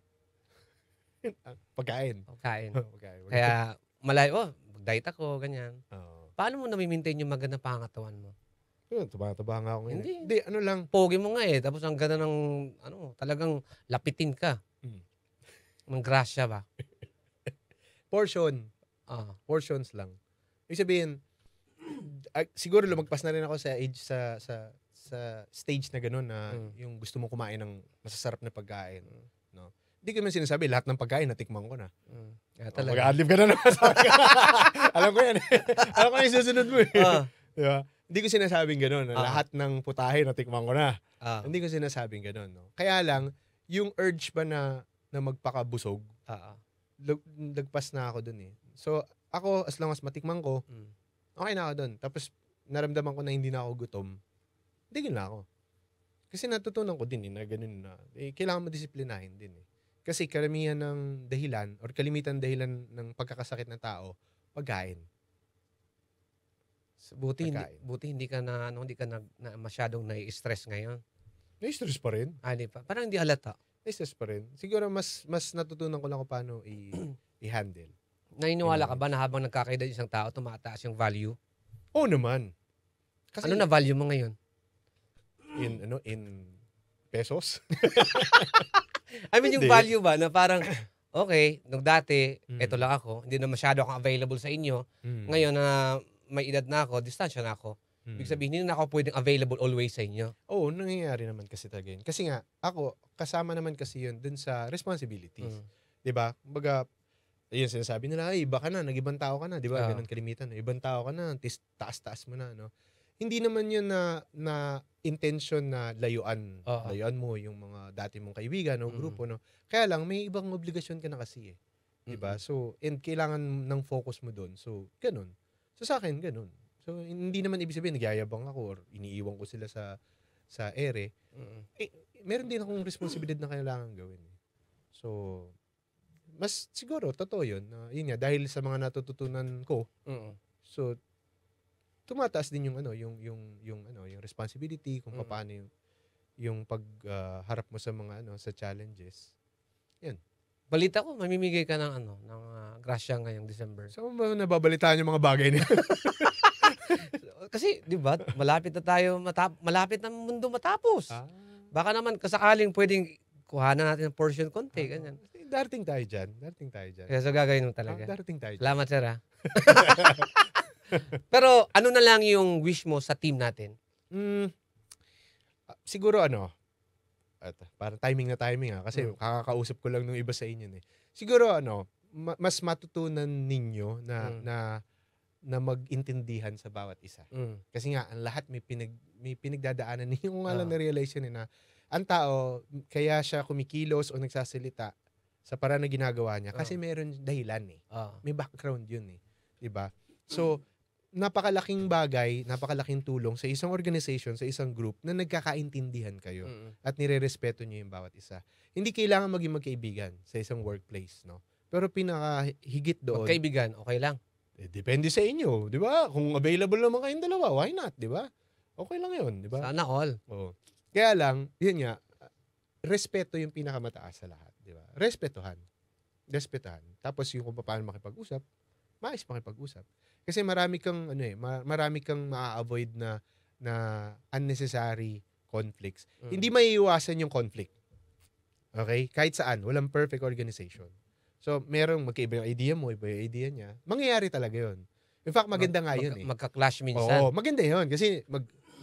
Pagkain. Pagkain. Pagkain. Kaya, malayo, mag-diet ako, ganyan. Oo. Paano mo na-maintain yung magandang pangatawan mo? Taba nga ako ngayon. Hindi. Hindi, ano lang. Pogi mo nga tapos ang ganda ng, talagang lapitin ka. Ng grasya ba? Portion. Portions lang. Ibig sabihin, siguro lumagpas na rin ako sa age sa stage na gano'n na yung gusto mo kumain ng masasarap na pagkain. No? Hindi ko naman sinasabi, lahat ng pagkain natikman ko na. Mag-a-adlib ka na naman sa akin. Alam ko yan. Alam ko yung susunod mo Diba? Hindi ko sinasabing gano'n. Lahat ng putahe natikman ko na. Hindi ko sinasabing gano'n. No? Kaya lang, yung urge ba na magpakabusog, lagpas na ako dun So, ako, as long as matikman ko, okay na ako dun. Tapos, naramdaman ko na hindi na ako gutom, hindi na ako. Kasi natutunan ko din na ganun na. Kailangan mo disiplinahin din Kasi karamihan ng dahilan or kalimitan dahilan ng pagkakasakit ng tao, pagkain. Buti hindi ka na masyadong nai-stress ngayon. Na-stress pa rin. Di pa. Parang hindi halata. Na-stress pa rin. Siguro mas natutunan ko lang kung paano i-handle. Naniniwala ka ba na habang nagkakaedad isang tao, tumataas yung value? Oo naman. Kasi, ano na value mo ngayon? In pesos? I mean, yung value ba na parang, okay, nung dati, eto lang ako, hindi na masyado akong available sa inyo. Ngayon na may edad na ako, distansya na ako. Ibig sabihin, hindi na ako pwedeng available always sa inyo. Oo, nangyayari naman kasi talaga yun. Kasi nga, ako, kasama naman kasi yun dun sa responsibilities. Diba? Kumbaga, yun sinasabi nila, iba ka na, nag-ibang tao ka na. Diba? Ganun kalimitan. Ibang tao ka na, taas-taas mo na. No? Hindi naman yun na intention na layuan. Layuan mo yung mga dati mong kaibigan o grupo. No? Kaya lang, may ibang obligasyon ka na kasi Diba? So, and kailangan ng focus mo dun. So, ganun. So, sa akin, ganun. So, hindi naman ibig sabihin, nagyayabang ako or iniiwan ko sila sa ere. Meron din akong responsibilidad na kailangan gawin. So, mas siguro, totoo yun. Yun nga, dahil sa mga natututunan ko, so, tumataas din yung responsibility, kung paano yung pagharap mo sa mga sa challenges. Yan. Balita ko, mamimigay ka ng grasya ngayong December. So, nababalitaan yung mga bagay niya? Kasi, di ba, malapit na tayo, malapit na mundo matapos. Baka naman kasakaling pwedeng kuhanan natin ng portion konti, ganyan. Darating tayo dyan. Kaya so gagawin mo talaga. Darating tayo dyan. Salamat, sir, Pero, ano na lang yung wish mo sa team natin? Siguro parang timing kasi kakakausap ko lang nung iba sa inyo Siguro mas matutunan ninyo na magintindihan sa bawat isa. Kasi nga ang lahat may pinagdadaanan ninyo kung alam na realization na ang tao kaya siya kumikilos o nagsasalita sa paraan na ginagawa niya kasi meron dahilan May background yun 'di ba? So napakalaking bagay, napakalaking tulong sa isang organization, sa isang group na nagkakaintindihan kayo at nirerespeto niyo yung bawat isa. Hindi kailangan maging magkaibigan sa isang workplace, no? Pero pinakahigit doon, magkaibigan, okay lang. Depende sa inyo, 'di ba? Kung available naman kayong dalawa, why not, 'di ba? Okay lang 'yun, 'di ba? Sana all. Oo. Kaya lang, 'yun nga, respeto yung pinakamataas sa lahat, 'di ba? Respetahan. Tapos yung kung paano makipag-usap, maayos makipag-usap. Kasi marami kang ma-avoid na unnecessary conflicts. Hindi maiiwasan yung conflict. Okay? Kahit saan, walang perfect organization. So, merong magkaiba yung idea mo, iba yung idea niya. Mangyayari talaga 'yun. In fact, maganda nga 'yun Magka-clash minsan. Oo, maganda 'yun kasi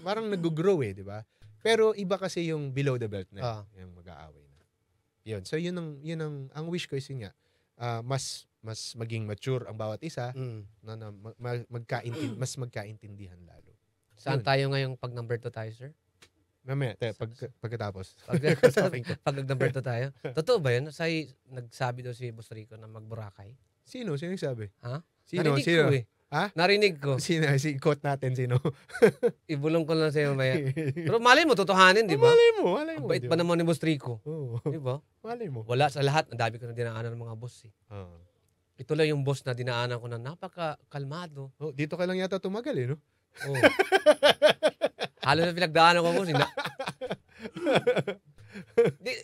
parang nag-grow 'di ba? Pero iba kasi yung below the belt na yung mag-aaway na. 'Yun. So, yun ang wish ko is yun nga. Mas maging mature ang bawat isa na mas magkaintindihan lalo. Saan tayo ngayong pag number 2 tayo, sir? Mamaya, pagkatapos. Pag number 2 tayo. Totoo ba yun? Nagsabi daw si Boss Rico na mag-Boracay. Sino? Sino yung sabi? Ha? Sino? Narinig Sino? ko eh. Ha? Narinig ko. Sino? Si quote natin, sino? Ibulong ko lang sa'yo maya. Pero malay mo, totohanin, di ba? Malay mo. Ang bait pa naman ni Boss Rico. Oo. Di ba? Malay mo. Wala sa lahat. Ang dami ko na dinaanan ng mga boss eh. Oo. Ito lang yung boss na dinaanan ko na napaka-kalmado. Oh, dito ka lang yata tumagal eh, no? Oh. Halos na pinagdaanan ko boss.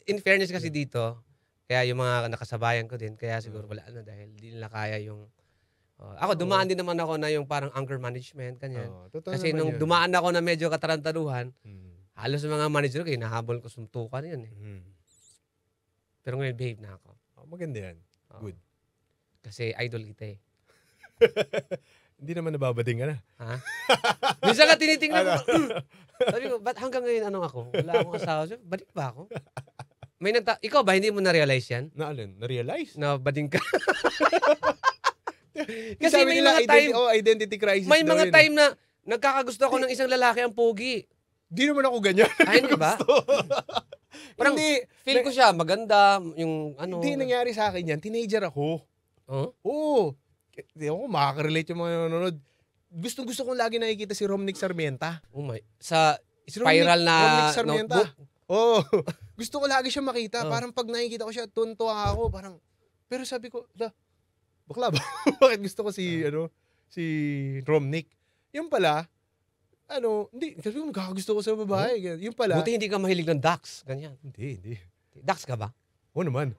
In fairness kasi dito, kaya yung mga nakasabayan ko din, kaya siguro wala na dahil di nila kaya yung... ako, dumaan din naman ako na yung parang anger management, kanyan. Kasi nung dumaan ako na medyo katarantaduhan, halos mga manager ko, hinahabol ko suntukan yun eh. Pero ngayon, behave na ako. Maganda yan. Good. Kasi idol kita eh. Hindi naman nababading ka na. Ha? Minsan ka tinitingnan ko. Sabi ko, ba't hanggang ngayon anong ako? Wala akong asawa. Sabi, bading ba ako? Ikaw ba, hindi mo na-realize yan? Na alin? Na-realize? Na bading ka? Kasi sabi may nila, mga time, identity crisis may daw mga yun. time na nagkakagusto ako ng isang lalaki ang pogi. Di naman ako ganyan. Ay, hindi ba? Parang feel ko siya, maganda, yung ano. Hindi nangyari sa akin yan. Teenager ako. Huh? Oo. Hindi ako makaka-relate yung mga nanonood. Gustong-gusto kong lagi nakikita si Romnick Sarmienta. Oh my. Sa spiral na Romnick Sarmienta. notebook. Oo. Gusto ko lagi siya makita. Oh. Parang pag nakikita ko siya, tuntua ako. Parang, pero sabi ko, bakla ba? Bakit gusto ko si Romnick? Yung pala, hindi. Sabi ko, magkakagusto ko sa babae. Yung pala. Buti hindi ka mahilig ng ducks. Ganyan. Hindi. Ducks ka ba? Oo naman.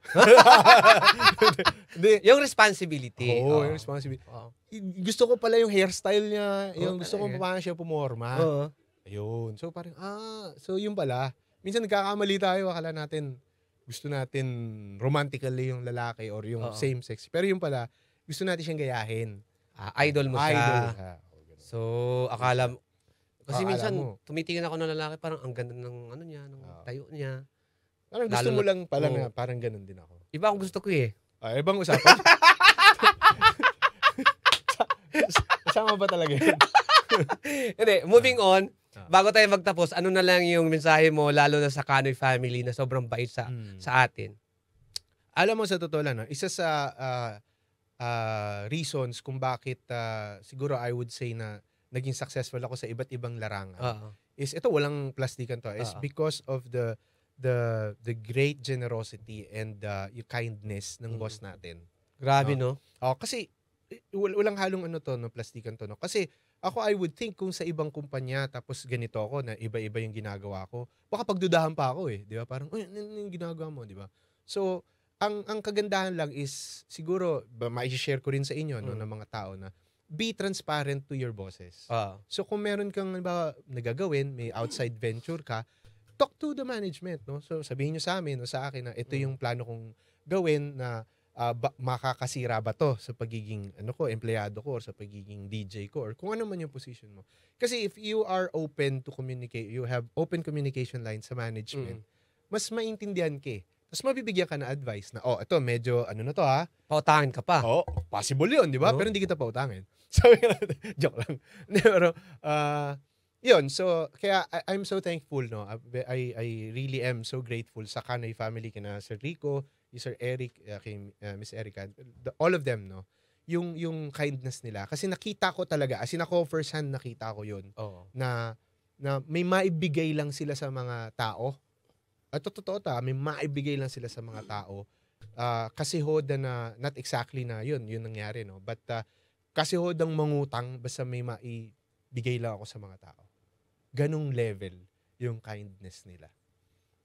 Hindi. Yung responsibility. Oo, yung responsibility. Gusto ko pala yung hairstyle niya. Yung gusto ko paano siya pumorma. Oo. Ayun. So parang, so yung pala. Minsan nagkakamali tayo. Akala natin, gusto natin romantically yung lalaki or yung same sex. Pero yung pala, gusto natin siyang gayahin. Idol mo siya. Idol siya. So, akala mo. Kasi Akala minsan, mo. tumitingin ako ng lalaki, parang ang ganda ng ano niya, ng tayo niya. Parang gusto Lalo mo lang pala oo. na parang ganun din ako. Iba ang gusto ko eh. Ibang usapan? Kasama ba talaga yun? Hindi, moving on. Bago tayo magtapos, ano na lang yung mensahe mo, lalo na sa Kanoy family na sobrang bait sa atin? Alam mo, sa totoo lang, isa sa reasons kung bakit siguro I would say na naging successful ako sa iba't ibang larangan is ito, walang plastikan to, is because of the great generosity and yung kindness ng boss natin. Grabe, no? Kasi walang halong plastikan to, no? Kasi ako, I would think kung sa ibang kumpanya tapos ganito ako na iba-iba yung ginagawa ko, baka pagdudahan pa ako eh, di ba? Parang, ano yung ginagawa mo, di ba? So, ang kagandahan lang is, siguro, ma-share ko rin sa inyo, no, ng mga tao na, be transparent to your bosses. So, kung meron kang nagagawin, may outside venture ka, talk to the management, no? So, sabihin nyo sa amin, no, sa akin, na ito yung plano kong gawin na makakasira ba to sa pagiging empleyado ko or sa pagiging DJ ko or kung ano man yung position mo. Kasi if you are open to communicate, you have open communication lines sa management, mas maintindihan ka eh. Tapos mabibigyan ka na advice na, ito medyo na to ha. Pautangin ka pa. Possible yun, di ba? Pero hindi kita pautangin. Sabi ka natin, joke lang. Pero, yun, so, kaya I'm so thankful, no? I really am so grateful sa Kanoy family, kina Sir Rico, Sir Eric, kay Miss Erica, all of them, no? Yung kindness nila. Kasi nakita ko talaga, as in ako, first hand nakita ko yun, na may maibigay lang sila sa mga tao. At totoo may maibigay lang sila sa mga tao. Kasi hoda na, not exactly na yun nangyari, no? But, kasi hodang mangutang, basta may maibigay lang ako sa mga tao. Ganong level yung kindness nila.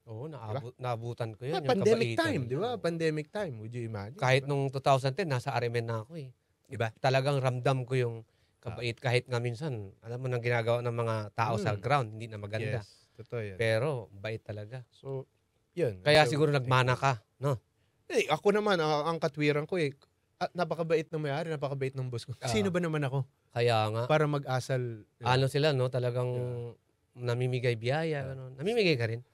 Oo, naabutan ko yun. Pandemic time, di ba? Pandemic time, would you imagine? Kahit nung 2010, nasa Arimen na ako eh. Diba? Talagang ramdam ko yung kabait. Kahit nga minsan, alam mo nang ginagawa ng mga tao sa ground, hindi na maganda. Yes, totoo yan. Pero, bait talaga. So, yun. Kaya siguro nagmana ka, no? Ako naman, ang katwiran ko napakabait ng may-ari, napakabait ng boss ko. Sino ba naman ako? Kaya nga. Para mag-asal. Ano sila, no? Talagang namimigay biyaya. Namimigay ka rin.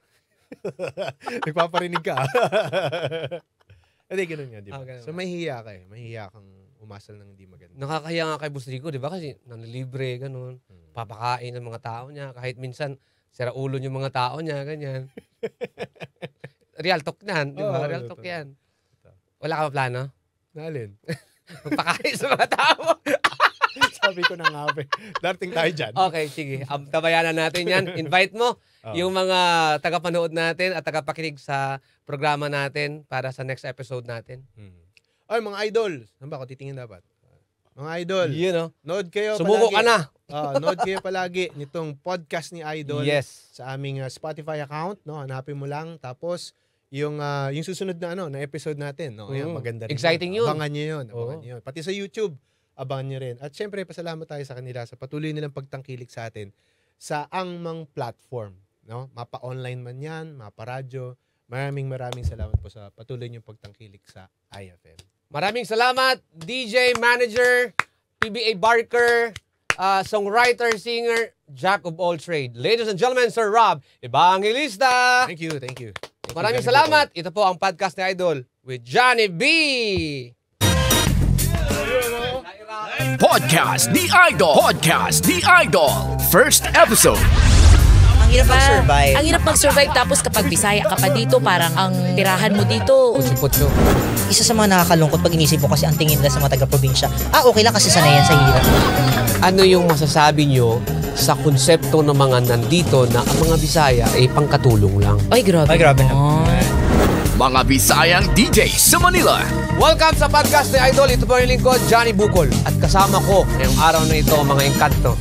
Nagpaparinig ka. Hindi, ganun nga, di ba? Ganun. So, mahihiya ka eh. Mahihiya kang umasal ng hindi maganda. Nakakahiya nga kay Boss Rico, di ba? Kasi nanilibre, ganun. Papakain ng mga tao niya. Kahit minsan, sira ulo yung mga tao niya, ganyan. Real talk yan, di ba? Real talk yan. Wala ka ba plano? Naalin? Magpakain sa mga tao. Sabi ko na nga, darating tayo dyan. Okay, sige. Tabayanan natin yan. Invite mo yung mga tagapanood natin at tagapakinig sa programa natin para sa next episode natin. Ay, mga idol. Saan ba ako titingin dapat? Mga idol. Nood kayo Sumuko palagi. ka na. Nood kayo palagi nitong podcast ni Idol. Yes. Sa aming Spotify account. No? Hanapin mo lang. Tapos, yung susunod na episode natin. No? Ayan, maganda rin. Exciting yun. Abangan nyo yun. Pati sa YouTube, abangan nyo rin. At syempre, pasalamat tayo sa kanila sa patuloy nilang pagtangkilik sa atin sa angmang platform. No? Mapa-online man yan, mapa-radyo. Maraming salamat po sa patuloy niyong pagtangkilik sa IFM. Maraming salamat, DJ, manager, PBA Barker, songwriter, singer, jack of all trade. Ladies and gentlemen, Sir Rob Evangelista. Thank you. Maraming salamat. Ito po ang podcast ni Idol with Johnny B. Podcast ni Idol. First episode. Ang hirap mag-survive. Ang hirap mag-survive tapos kapag Bisaya ka pa dito, parang ang tirahan mo dito. Putso. Isa sa mga nakakalungkot pag inisip mo kasi ang tingin nila sa mga taga-probinsya, okay lang kasi sanayan sa hirap. Ano yung masasabi nyo sa konsepto ng mga nandito na ang mga Bisaya ay pangkatulong lang? Ay, grabe. naman. Mga Bisayang DJ sa Manila. Welcome sa podcast ni Idol. Ito po ang lingkod, Johnny Bukol. At kasama ko ngayong araw na ito ang mga engkanto.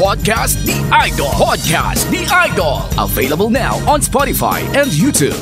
Podcast ni Idol. Available now on Spotify and YouTube.